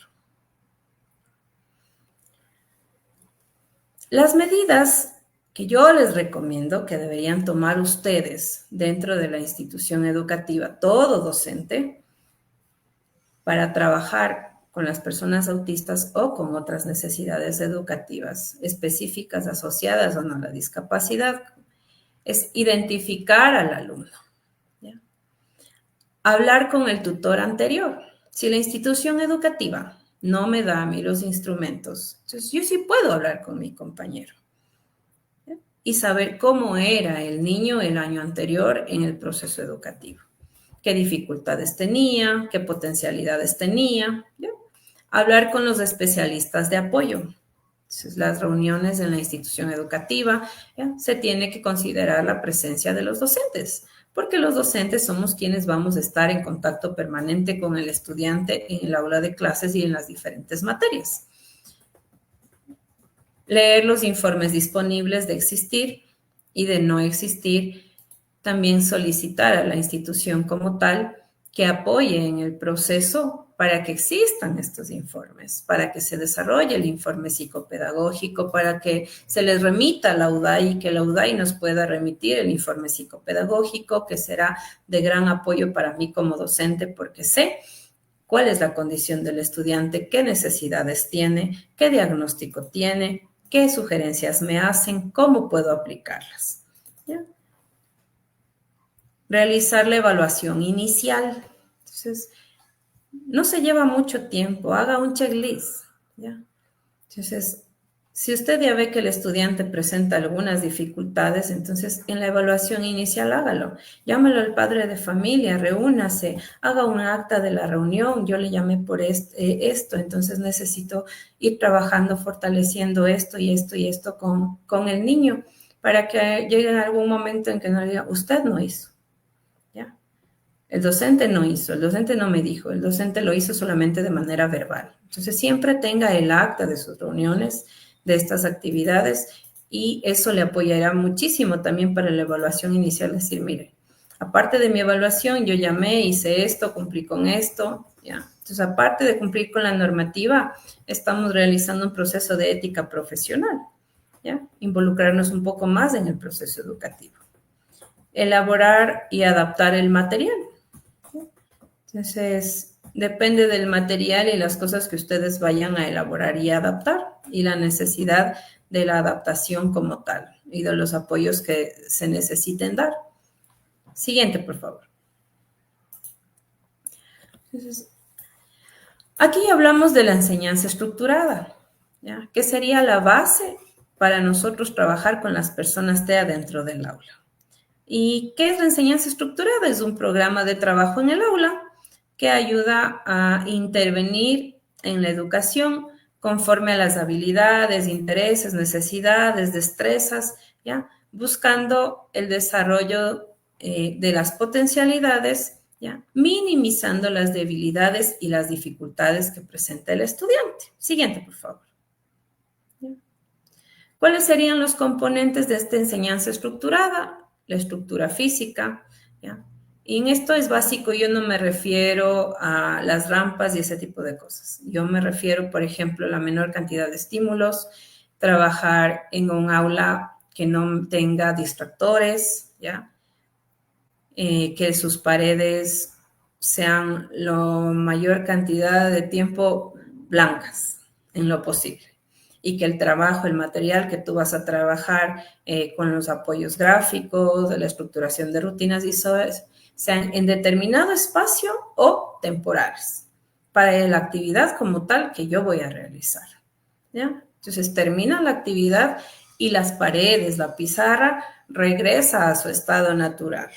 Las medidas que yo les recomiendo que deberían tomar ustedes dentro de la institución educativa, todo docente, para trabajar con las personas autistas o con otras necesidades educativas específicas asociadas o no a la discapacidad. Es identificar al alumno. ¿Ya? Hablar con el tutor anterior. Si la institución educativa no me da a mí los instrumentos, entonces yo sí puedo hablar con mi compañero. ¿Ya? Y saber cómo era el niño el año anterior en el proceso educativo. Qué dificultades tenía, qué potencialidades tenía. ¿Ya? Hablar con los especialistas de apoyo. Entonces, las reuniones en la institución educativa, ¿ya? Se tiene que considerar la presencia de los docentes, porque los docentes somos quienes vamos a estar en contacto permanente con el estudiante en el aula de clases y en las diferentes materias. Leer los informes disponibles de existir y de no existir. También solicitar a la institución como tal que apoye en el proceso para que existan estos informes, para que se desarrolle el informe psicopedagógico, para que se les remita a la UDAI y que la UDAI nos pueda remitir el informe psicopedagógico, que será de gran apoyo para mí como docente, porque sé cuál es la condición del estudiante, qué necesidades tiene, qué diagnóstico tiene, qué sugerencias me hacen, cómo puedo aplicarlas. ¿Ya? Realizar la evaluación inicial. Entonces, no se lleva mucho tiempo, haga un checklist, ¿ya? Entonces, si usted ya ve que el estudiante presenta algunas dificultades, entonces en la evaluación inicial hágalo. Llámalo al padre de familia, reúnase, haga un acta de la reunión. Yo le llamé por esto, entonces necesito ir trabajando, fortaleciendo esto y esto y esto con el niño para que llegue en algún momento en que no le diga, usted no hizo. ¿Ya? El docente no hizo, el docente no me dijo, el docente lo hizo solamente de manera verbal. Entonces, siempre tenga el acta de sus reuniones, de estas actividades, y eso le apoyará muchísimo también para la evaluación inicial. Decir, mire, aparte de mi evaluación, yo llamé, hice esto, cumplí con esto, ¿ya? Entonces, aparte de cumplir con la normativa, estamos realizando un proceso de ética profesional, ¿ya? Involucrarnos un poco más en el proceso educativo. Elaborar y adaptar el material. Entonces, depende del material y las cosas que ustedes vayan a elaborar y adaptar y la necesidad de la adaptación como tal y de los apoyos que se necesiten dar. Siguiente, por favor. Entonces, aquí hablamos de la enseñanza estructurada, ¿ya? Que sería la base para nosotros trabajar con las personas TEA dentro del aula. ¿Y qué es la enseñanza estructurada? Es un programa de trabajo en el aula que ayuda a intervenir en la educación conforme a las habilidades, intereses, necesidades, destrezas, ¿ya? Buscando el desarrollo de las potencialidades, ¿ya? Minimizando las debilidades y las dificultades que presenta el estudiante. Siguiente, por favor. ¿Ya? ¿Cuáles serían los componentes de esta enseñanza estructurada? La estructura física, ¿ya? Y en esto es básico, yo no me refiero a las rampas y ese tipo de cosas. Yo me refiero, por ejemplo, a la menor cantidad de estímulos, trabajar en un aula que no tenga distractores, ¿ya? Que sus paredes sean la mayor cantidad de tiempo blancas en lo posible. Y que el trabajo, el material que tú vas a trabajar con los apoyos gráficos, de la estructuración de rutinas y eso sean en determinado espacio o temporales para la actividad como tal que yo voy a realizar. ¿Ya? Entonces termina la actividad y las paredes, la pizarra regresa a su estado natural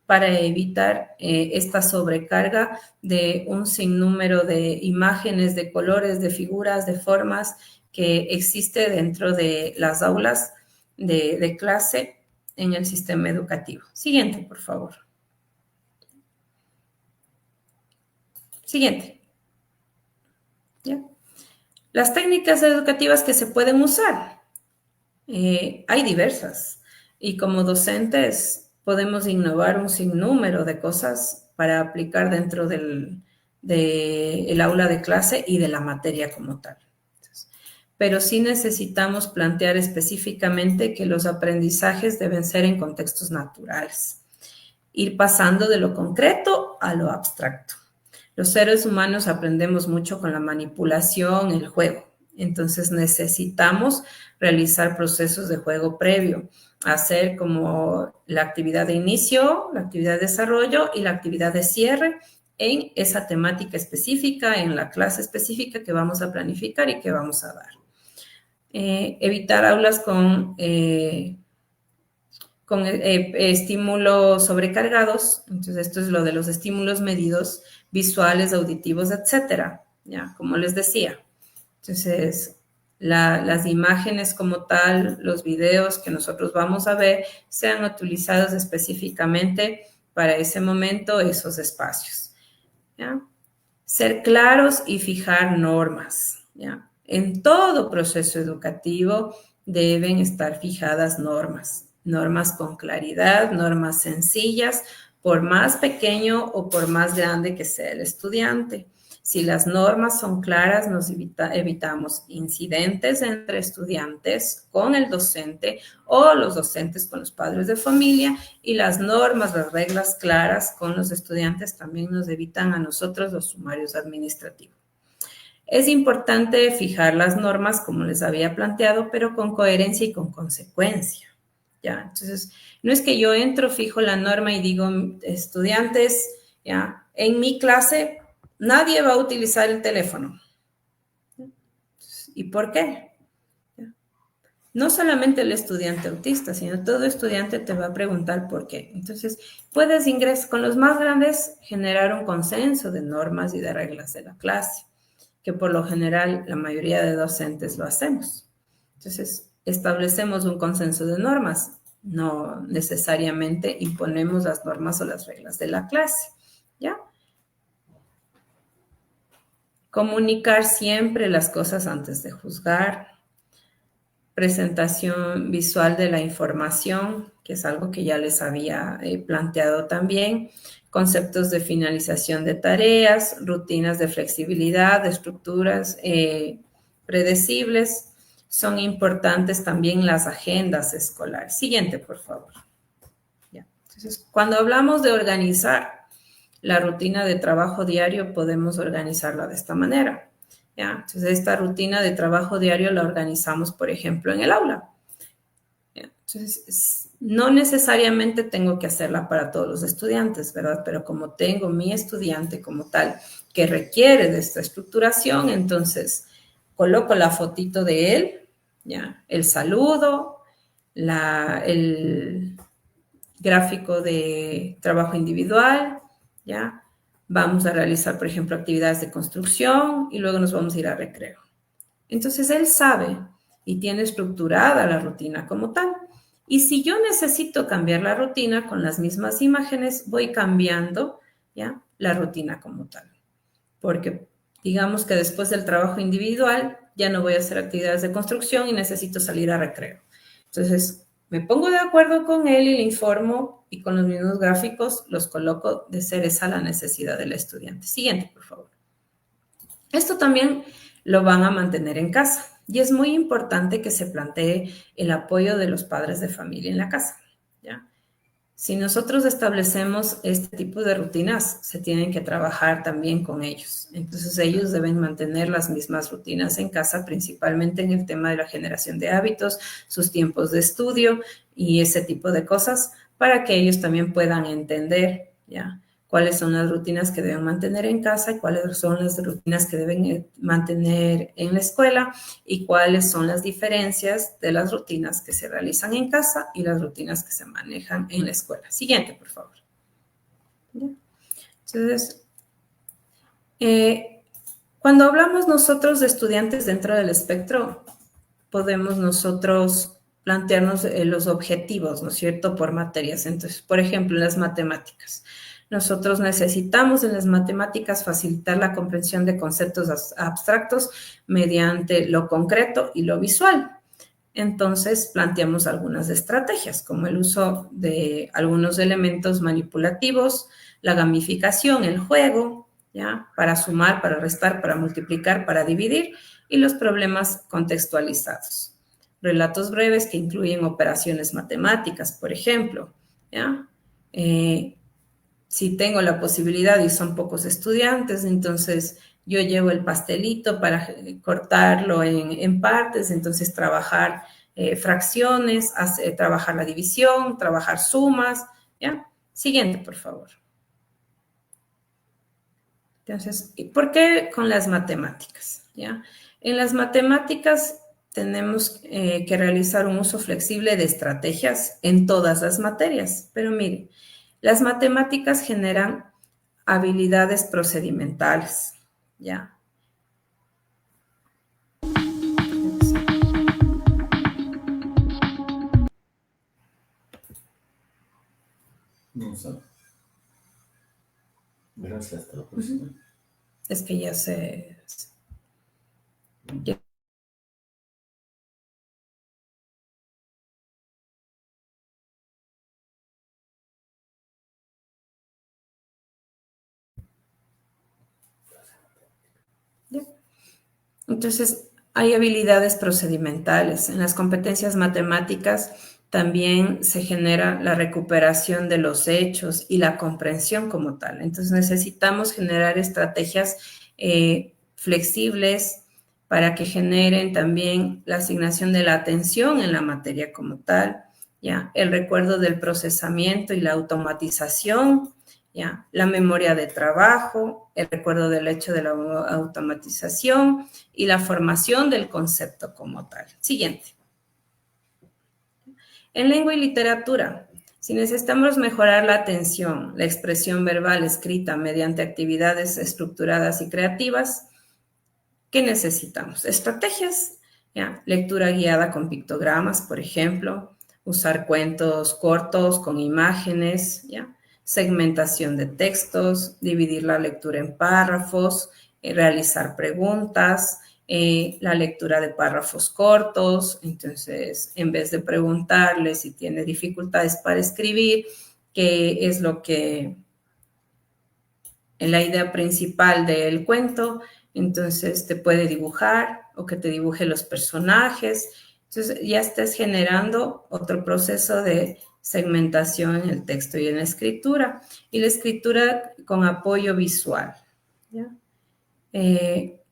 para evitar esta sobrecarga de un sinnúmero de imágenes, de colores, de figuras, de formas que existe dentro de las aulas de clase en el sistema educativo. Siguiente, por favor. Siguiente. ¿Ya? Las técnicas educativas que se pueden usar. Hay diversas y como docentes podemos innovar un sinnúmero de cosas para aplicar dentro del aula de clase y de la materia como tal. Pero sí necesitamos plantear específicamente que los aprendizajes deben ser en contextos naturales, ir pasando de lo concreto a lo abstracto. Los seres humanos aprendemos mucho con la manipulación, el juego. Entonces necesitamos realizar procesos de juego previo, hacer como la actividad de inicio, la actividad de desarrollo y la actividad de cierre en esa temática específica, en la clase específica que vamos a planificar y que vamos a dar. Evitar aulas con estímulos sobrecargados. Entonces, esto es lo de los estímulos medidos, visuales, auditivos, etcétera. Ya, como les decía. Entonces, las imágenes como tal, los videos que nosotros vamos a ver, sean utilizados específicamente para ese momento, esos espacios. ¿Ya? Ser claros y fijar normas. ¿Ya? En todo proceso educativo deben estar fijadas normas con claridad, normas sencillas, por más pequeño o por más grande que sea el estudiante. Si las normas son claras, nos evitamos incidentes entre estudiantes con el docente o los docentes con los padres de familia, y las normas, las reglas claras con los estudiantes también nos evitan a nosotros los sumarios administrativos. Es importante fijar las normas, como les había planteado, pero con coherencia y con consecuencia. ¿Ya? Entonces, no es que yo entro, fijo la norma y digo, estudiantes, ¿ya? En mi clase nadie va a utilizar el teléfono. ¿Y por qué? No solamente el estudiante autista, sino todo estudiante te va a preguntar por qué. Entonces, puedes ingresar con los más grandes, generar un consenso de normas y de reglas de la clase, que por lo general la mayoría de docentes lo hacemos. Entonces, establecemos un consenso de normas, no necesariamente imponemos las normas o las reglas de la clase, ¿ya? Comunicar siempre las cosas antes de juzgar. Presentación visual de la información, que es algo que ya les había planteado también. Conceptos de finalización de tareas, rutinas de flexibilidad, de estructuras predecibles. Son importantes también las agendas escolares. Siguiente, por favor. Ya. Entonces, cuando hablamos de organizar la rutina de trabajo diario, podemos organizarla de esta manera. ¿Ya? Entonces, esta rutina de trabajo diario la organizamos, por ejemplo, en el aula. ¿Ya? Entonces, no necesariamente tengo que hacerla para todos los estudiantes, ¿verdad? Pero como tengo mi estudiante como tal que requiere de esta estructuración, entonces coloco la fotito de él, ¿ya? El saludo, el gráfico de trabajo individual, ¿ya? Vamos a realizar, por ejemplo, actividades de construcción y luego nos vamos a ir a recreo. Entonces, él sabe y tiene estructurada la rutina como tal. Y si yo necesito cambiar la rutina con las mismas imágenes, voy cambiando, ¿ya? La rutina como tal. Porque digamos que después del trabajo individual ya no voy a hacer actividades de construcción y necesito salir a recreo. Entonces, me pongo de acuerdo con él y le informo, y con los mismos gráficos los coloco de ser esa la necesidad del estudiante. Siguiente, por favor. Esto también lo van a mantener en casa y es muy importante que se plantee el apoyo de los padres de familia en la casa, ¿ya? Si nosotros establecemos este tipo de rutinas, se tienen que trabajar también con ellos. Entonces, ellos deben mantener las mismas rutinas en casa, principalmente en el tema de la generación de hábitos, sus tiempos de estudio y ese tipo de cosas, para que ellos también puedan entender, ¿ya? Cuáles son las rutinas que deben mantener en casa y cuáles son las rutinas que deben mantener en la escuela y cuáles son las diferencias de las rutinas que se realizan en casa y las rutinas que se manejan en la escuela. Siguiente, por favor. ¿Ya? Entonces, cuando hablamos nosotros de estudiantes dentro del espectro, podemos nosotros plantearnos los objetivos, ¿no es cierto?, por materias. Entonces, por ejemplo, en las matemáticas. Nosotros necesitamos en las matemáticas facilitar la comprensión de conceptos abstractos mediante lo concreto y lo visual. Entonces, planteamos algunas estrategias, como el uso de algunos elementos manipulativos, la gamificación, el juego, ¿ya? Para sumar, para restar, para multiplicar, para dividir, y los problemas contextualizados. Relatos breves que incluyen operaciones matemáticas, por ejemplo, ¿ya? si tengo la posibilidad y son pocos estudiantes, entonces yo llevo el pastelito para cortarlo en partes, entonces trabajar fracciones, trabajar la división, trabajar sumas, ¿ya? Siguiente, por favor. Entonces, ¿por qué con las matemáticas? ¿Ya? En las matemáticas tenemos que realizar un uso flexible de estrategias en todas las materias, pero mire, las matemáticas generan habilidades procedimentales, ¿ya? No sé. Gracias, hasta la próxima. Es que ya se... ya- ya. Entonces, hay habilidades procedimentales. En las competencias matemáticas también se genera la recuperación de los hechos y la comprensión como tal. Entonces, necesitamos generar estrategias flexibles para que generen también la asignación de la atención en la materia como tal, ¿ya? El recuerdo del procesamiento y la automatización, ¿ya? La memoria de trabajo, el recuerdo del hecho de la automatización y la formación del concepto como tal. Siguiente. En lengua y literatura, si necesitamos mejorar la atención, la expresión verbal escrita mediante actividades estructuradas y creativas, ¿qué necesitamos? Estrategias, ¿ya? Lectura guiada con pictogramas, por ejemplo, usar cuentos cortos con imágenes, ¿ya? Segmentación de textos, dividir la lectura en párrafos, realizar preguntas, la lectura de párrafos cortos. Entonces, en vez de preguntarle si tiene dificultades para escribir, qué es lo que la idea principal del cuento, entonces te puede dibujar o que te dibuje los personajes. Entonces ya estás generando otro proceso de segmentación en el texto y en la escritura. Y la escritura con apoyo visual, ¿ya?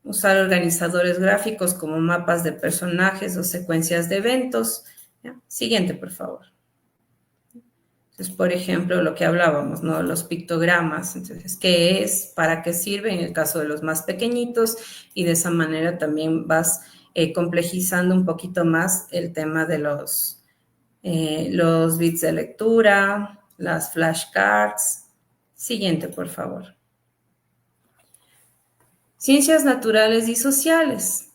Usar organizadores gráficos como mapas de personajes o secuencias de eventos, ¿ya? Siguiente, por favor. Entonces, por ejemplo, lo que hablábamos, ¿no? Los pictogramas. Entonces, ¿qué es? ¿Para qué sirve? En el caso de los más pequeñitos, y de esa manera también vas complejizando un poquito más el tema de los bits de lectura, las flashcards. Siguiente, por favor. Ciencias naturales y sociales.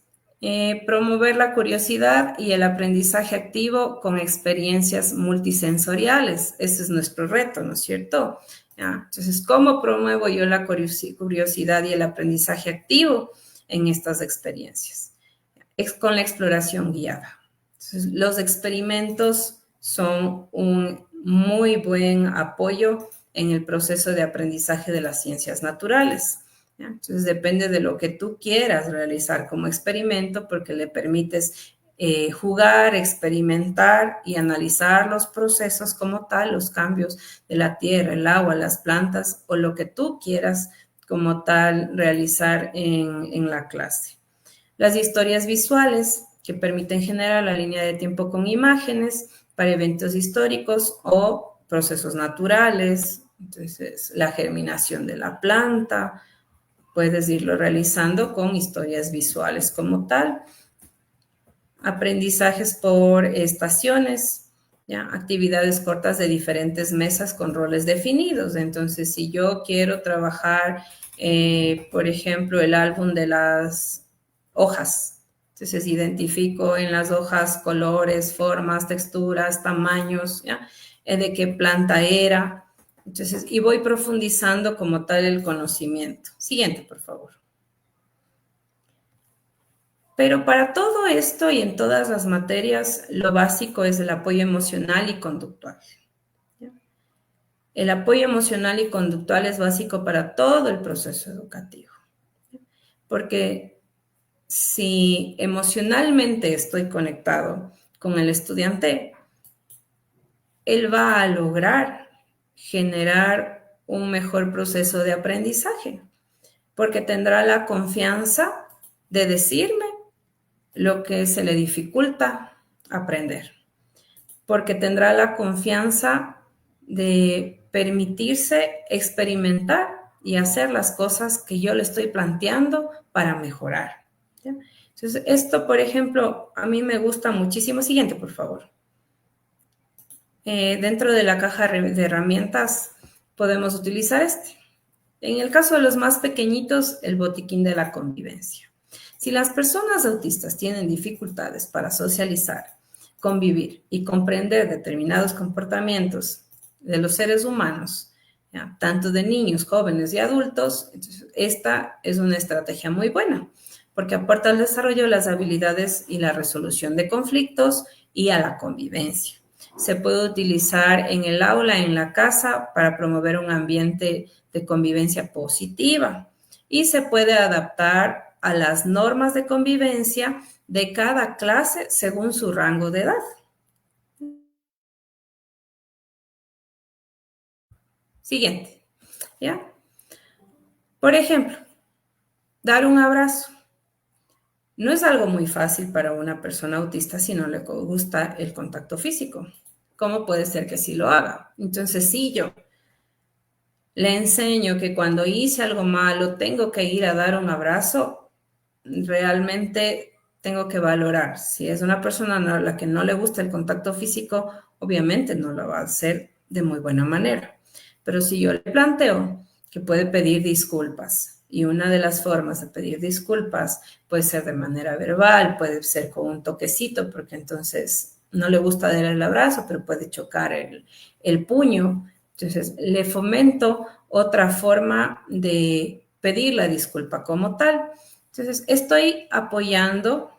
Promover la curiosidad y el aprendizaje activo con experiencias multisensoriales. Ese es nuestro reto, ¿no es cierto? ¿Ya? Entonces, ¿cómo promuevo yo la curiosidad y el aprendizaje activo en estas experiencias? Es con la exploración guiada. Entonces, los experimentos son un muy buen apoyo en el proceso de aprendizaje de las ciencias naturales. ¿Ya? Entonces depende de lo que tú quieras realizar como experimento, porque le permites jugar, experimentar y analizar los procesos como tal, los cambios de la tierra, el agua, las plantas o lo que tú quieras como tal realizar en la clase. Las historias visuales, que permiten generar la línea de tiempo con imágenes para eventos históricos o procesos naturales. Entonces, la germinación de la planta, puedes irlo realizando con historias visuales como tal. Aprendizajes por estaciones, ¿ya? Actividades cortas de diferentes mesas con roles definidos. Entonces, si yo quiero trabajar, por ejemplo, el álbum de las hojas, entonces identifico en las hojas colores, formas, texturas, tamaños, ¿ya? De qué planta era. Entonces, y voy profundizando como tal el conocimiento. Siguiente, por favor. Pero para todo esto y en todas las materias, lo básico es el apoyo emocional y conductual. ¿Ya? El apoyo emocional y conductual es básico para todo el proceso educativo. ¿Ya? Porque si emocionalmente estoy conectado con el estudiante, él va a lograr generar un mejor proceso de aprendizaje, porque tendrá la confianza de decirme lo que se le dificulta aprender, porque tendrá la confianza de permitirse experimentar y hacer las cosas que yo le estoy planteando para mejorar. ¿Ya? Entonces, esto, por ejemplo, a mí me gusta muchísimo. Siguiente, por favor. Dentro de la caja de herramientas podemos utilizar este. En el caso de los más pequeñitos, el botiquín de la convivencia. Si las personas autistas tienen dificultades para socializar, convivir y comprender determinados comportamientos de los seres humanos, ¿ya? Tanto de niños, jóvenes y adultos, entonces esta es una estrategia muy buena, porque aporta al desarrollo de las habilidades y la resolución de conflictos y a la convivencia. Se puede utilizar en el aula, en la casa, para promover un ambiente de convivencia positiva y se puede adaptar a las normas de convivencia de cada clase según su rango de edad. Siguiente, ¿ya? Por ejemplo, dar un abrazo. No es algo muy fácil para una persona autista si no le gusta el contacto físico. ¿Cómo puede ser que sí lo haga? Entonces, si yo le enseño que cuando hice algo malo tengo que ir a dar un abrazo, realmente tengo que valorar. Si es una persona a la que no le gusta el contacto físico, obviamente no lo va a hacer de muy buena manera. Pero si yo le planteo que puede pedir disculpas, y una de las formas de pedir disculpas puede ser de manera verbal, puede ser con un toquecito, porque entonces no le gusta dar el abrazo, pero puede chocar el puño. Entonces, le fomento otra forma de pedir la disculpa como tal. Entonces, estoy apoyando,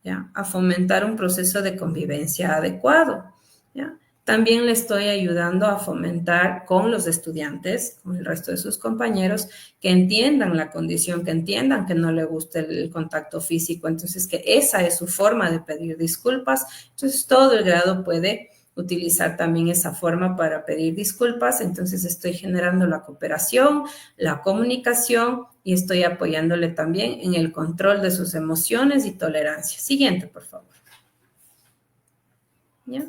¿ya?, a fomentar un proceso de convivencia adecuado, ¿ya? También le estoy ayudando a fomentar con los estudiantes, con el resto de sus compañeros, que entiendan la condición, que entiendan que no le gusta el contacto físico, entonces que esa es su forma de pedir disculpas. Entonces, todo el grado puede utilizar también esa forma para pedir disculpas. Entonces, estoy generando la cooperación, la comunicación y estoy apoyándole también en el control de sus emociones y tolerancia. Siguiente, por favor. ¿Ya?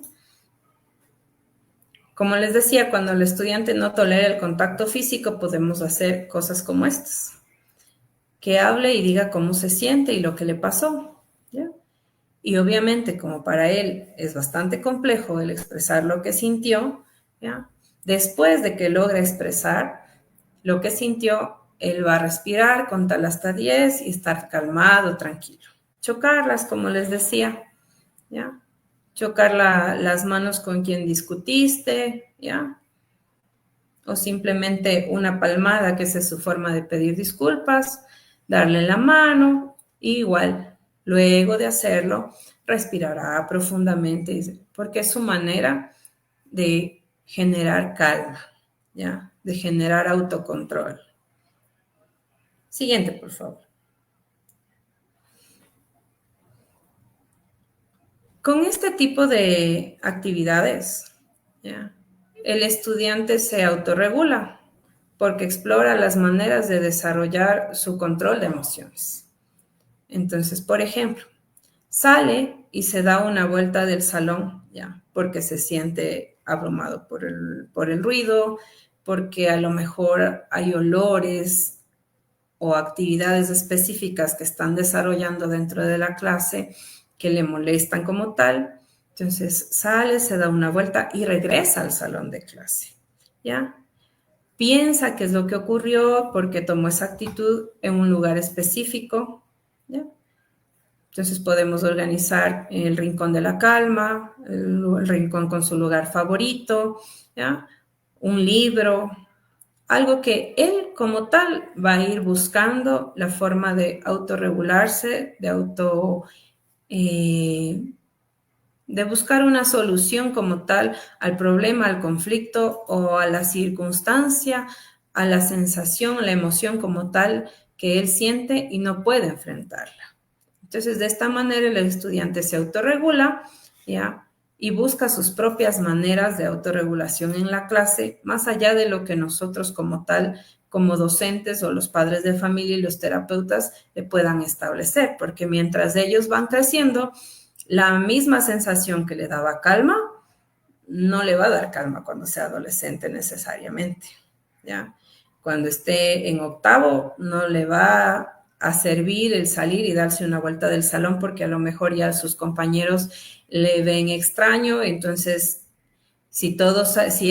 Como les decía, cuando el estudiante no tolera el contacto físico, podemos hacer cosas como estas. Que hable y diga cómo se siente y lo que le pasó, ¿ya? Y obviamente, como para él es bastante complejo el expresar lo que sintió, ¿ya?, después de que logra expresar lo que sintió, él va a respirar, contar hasta 10 y estar calmado, tranquilo. Chocarlas, como les decía, ¿ya? Chocar las manos con quien discutiste, ¿ya? O simplemente una palmada, que esa es su forma de pedir disculpas, darle la mano, y igual, luego de hacerlo, respirará profundamente, porque es su manera de generar calma, ¿ya?, de generar autocontrol. Siguiente, por favor. Con este tipo de actividades, ¿ya?, el estudiante se autorregula porque explora las maneras de desarrollar su control de emociones. Entonces, por ejemplo, sale y se da una vuelta del salón, ¿ya?, porque se siente abrumado por el ruido, porque a lo mejor hay olores o actividades específicas que están desarrollando dentro de la clase que le molestan como tal. Entonces sale, se da una vuelta y regresa al salón de clase, ¿ya? Piensa qué es lo que ocurrió, por qué tomó esa actitud en un lugar específico, ¿ya? Entonces podemos organizar el rincón de la calma, el rincón con su lugar favorito, ¿ya?, un libro, algo que él como tal va a ir buscando la forma de autorregularse, de buscar una solución como tal al problema, al conflicto o a la circunstancia, a la sensación, a la emoción como tal que él siente y no puede enfrentarla. Entonces, de esta manera el estudiante se autorregula, ¿ya?, y busca sus propias maneras de autorregulación en la clase, más allá de lo que nosotros como tal, como docentes o los padres de familia y los terapeutas le puedan establecer, porque mientras ellos van creciendo, la misma sensación que le daba calma, no le va a dar calma cuando sea adolescente necesariamente, ¿ya? Cuando esté en octavo, no le va a servir el salir y darse una vuelta del salón porque a lo mejor ya sus compañeros le ven extraño, entonces si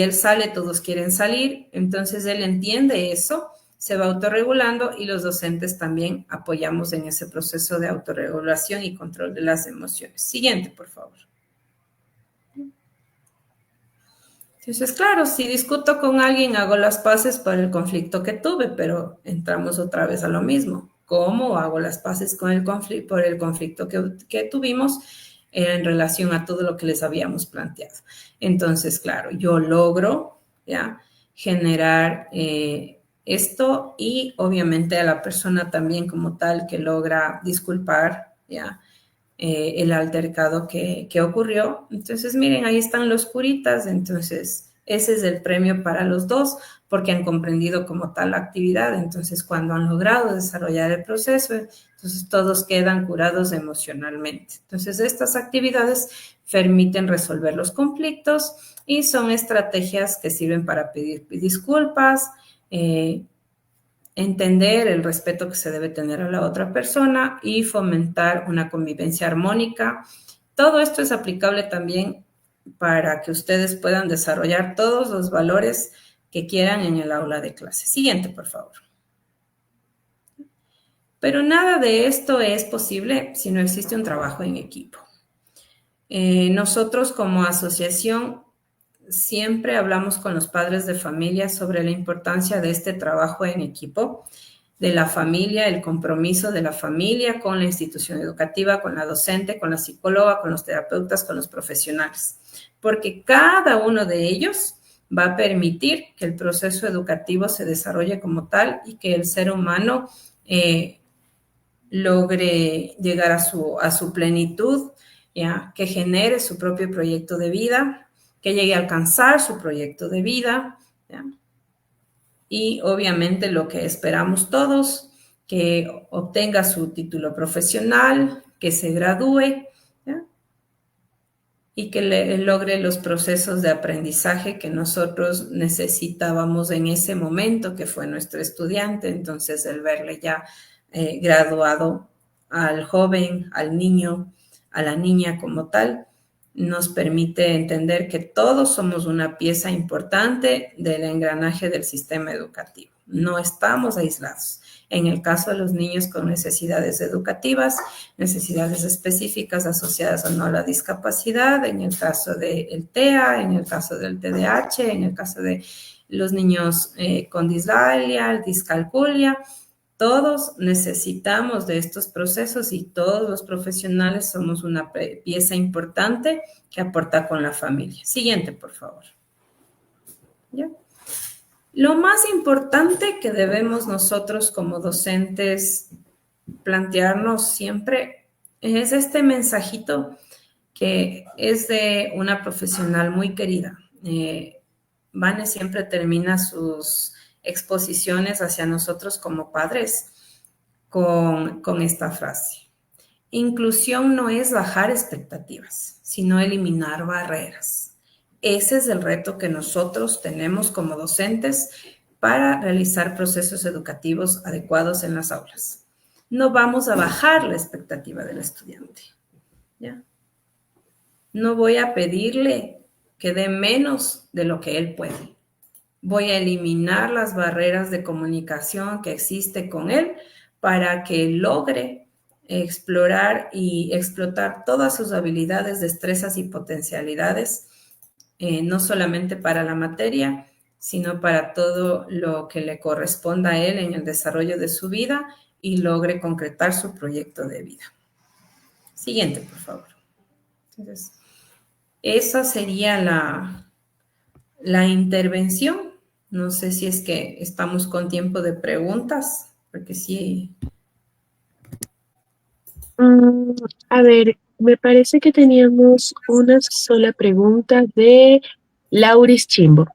él sale, todos quieren salir, entonces él entiende eso, se va autorregulando y los docentes también apoyamos en ese proceso de autorregulación y control de las emociones. Siguiente, por favor. Entonces, claro, si discuto con alguien, hago las paces por el conflicto que tuve, pero entramos otra vez a lo mismo. ¿Cómo hago las paces con por el conflicto que tuvimos en relación a todo lo que les habíamos planteado? Entonces, claro, yo logro, ¿ya?, generar esto y obviamente a la persona también como tal que logra disculpar, ¿ya?, el altercado que ocurrió. Entonces, miren, ahí están los curitas. Entonces, ese es el premio para los dos porque han comprendido como tal la actividad. Entonces, cuando han logrado desarrollar el proceso, entonces todos quedan curados emocionalmente. Entonces, estas actividades permiten resolver los conflictos y son estrategias que sirven para pedir disculpas, entender el respeto que se debe tener a la otra persona y fomentar una convivencia armónica. Todo esto es aplicable también para que ustedes puedan desarrollar todos los valores que quieran en el aula de clase. Siguiente, por favor. Pero nada de esto es posible si no existe un trabajo en equipo. Nosotros como asociación siempre hablamos con los padres de familia sobre la importancia de este trabajo en equipo, de la familia, el compromiso de la familia con la institución educativa, con la docente, con la psicóloga, con los terapeutas, con los profesionales, porque cada uno de ellos va a permitir que el proceso educativo se desarrolle como tal y que el ser humano logre llegar a su plenitud, ¿ya?, que genere su propio proyecto de vida, que llegue a alcanzar su proyecto de vida, ¿ya?, y obviamente lo que esperamos todos, que obtenga su título profesional, que se gradúe, ¿ya?, y que logre los procesos de aprendizaje que nosotros necesitábamos en ese momento, que fue nuestro estudiante. Entonces, el verle ya graduado al joven, al niño, a la niña como tal, nos permite entender que todos somos una pieza importante del engranaje del sistema educativo. No estamos aislados. En el caso de los niños con necesidades educativas, necesidades específicas asociadas o no a la discapacidad, en el caso del TEA, en el caso del TDAH, en el caso de los niños con disdalia, discalculia, todos necesitamos de estos procesos y todos los profesionales somos una pieza importante que aporta con la familia. Siguiente, por favor. ¿Ya? Lo más importante que debemos nosotros como docentes plantearnos siempre es este mensajito que es de una profesional muy querida. Vane siempre termina sus exposiciones hacia nosotros como padres con esta frase. Inclusión no es bajar expectativas, sino eliminar barreras. Ese es el reto que nosotros tenemos como docentes para realizar procesos educativos adecuados en las aulas. No vamos a bajar la expectativa del estudiante, ¿ya? No voy a pedirle que dé menos de lo que él puede. Voy a eliminar las barreras de comunicación que existe con él para que logre explorar y explotar todas sus habilidades, destrezas y potencialidades, no solamente para la materia, sino para todo lo que le corresponda a él en el desarrollo de su vida y logre concretar su proyecto de vida. Siguiente, por favor. Entonces, esa sería la intervención. No sé si es que estamos con tiempo de preguntas, porque sí. A ver, Me parece que teníamos una sola pregunta de Lauris Chimbo.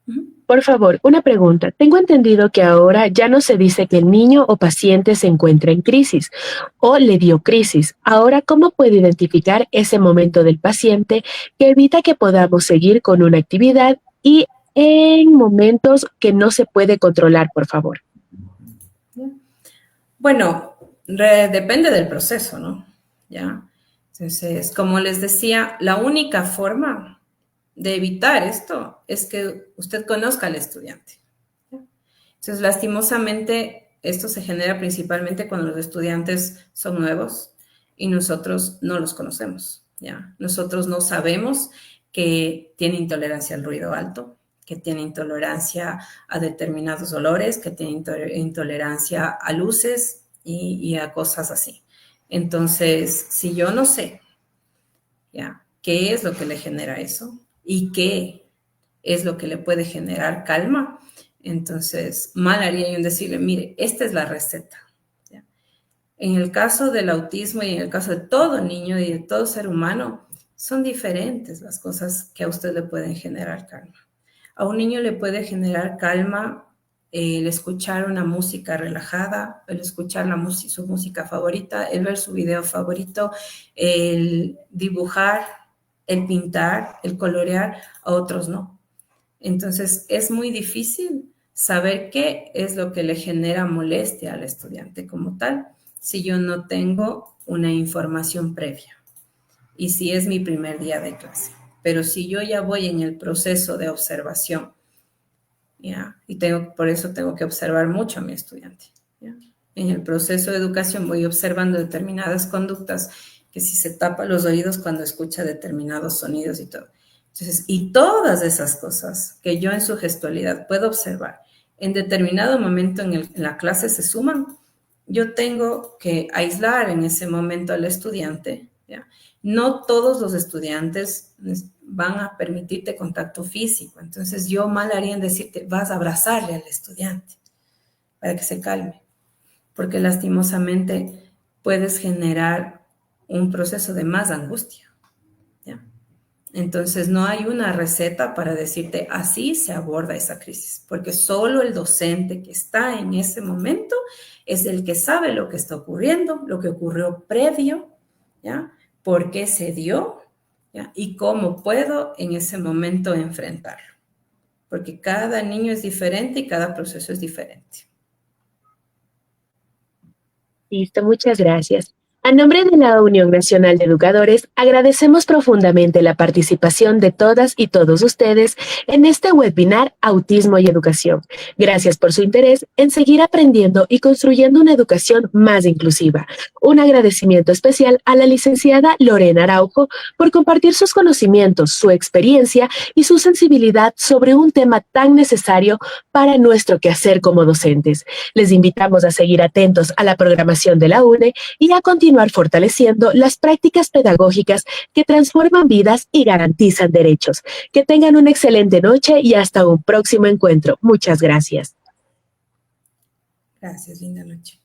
Ujú. Por favor, una pregunta. Tengo entendido que ahora ya no se dice que el niño o paciente se encuentra en crisis o le dio crisis. Ahora, ¿cómo puede identificar ese momento del paciente que evita que podamos seguir con una actividad y en momentos que no se puede controlar, por favor? Bueno, depende del proceso, ¿no? ¿Ya? Entonces, como les decía, la única forma de evitar esto es que usted conozca al estudiante. ¿Ya? Entonces, lastimosamente, esto se genera principalmente cuando los estudiantes son nuevos y nosotros no los conocemos, ¿ya? Nosotros no sabemos que tiene intolerancia al ruido alto, que tiene intolerancia a determinados olores, que tiene intolerancia a luces y a cosas así. Entonces, si yo no sé, ¿ya? ¿Qué es lo que le genera eso? ¿Y qué es lo que le puede generar calma? Entonces, mal haría yo en decirle, mire, esta es la receta. ¿Ya? En el caso del autismo y en el caso de todo niño y de todo ser humano, son diferentes las cosas que a usted le pueden generar calma. A un niño le puede generar calma el escuchar una música relajada, el escuchar su música favorita, el ver su video favorito, el dibujar, el pintar, el colorear, a otros no. Entonces es muy difícil saber qué es lo que le genera molestia al estudiante como tal si yo no tengo una información previa y si es mi primer día de clase. Pero si yo ya voy en el proceso de observación, ¿ya? Y por eso tengo que observar mucho a mi estudiante, ¿ya? En el proceso de educación voy observando determinadas conductas, que si se tapa los oídos cuando escucha determinados sonidos y todo. Entonces, y todas esas cosas que yo en su gestualidad puedo observar, en determinado momento en la clase se suman, yo tengo que aislar en ese momento al estudiante, ¿ya? No todos los estudiantes van a permitirte contacto físico, entonces yo mal haría en decirte, vas a abrazarle al estudiante para que se calme, porque lastimosamente puedes generar un proceso de más angustia, ¿ya? Entonces no hay una receta para decirte así se aborda esa crisis, porque solo el docente que está en ese momento es el que sabe lo que está ocurriendo, lo que ocurrió previo, ¿ya? ¿Por qué se dio? ¿Ya? Y cómo puedo en ese momento enfrentarlo, porque cada niño es diferente y cada proceso es diferente. Listo, muchas gracias. A nombre de la Unión Nacional de Educadores, agradecemos profundamente la participación de todas y todos ustedes en este webinar Autismo y Educación. Gracias por su interés en seguir aprendiendo y construyendo una educación más inclusiva. Un agradecimiento especial a la licenciada Lorena Araujo por compartir sus conocimientos, su experiencia y su sensibilidad sobre un tema tan necesario para nuestro quehacer como docentes. Les invitamos a seguir atentos a la programación de la UNE y a continuar fortaleciendo las prácticas pedagógicas que transforman vidas y garantizan derechos. Que tengan una excelente noche y hasta un próximo encuentro. Muchas gracias. Gracias, linda noche.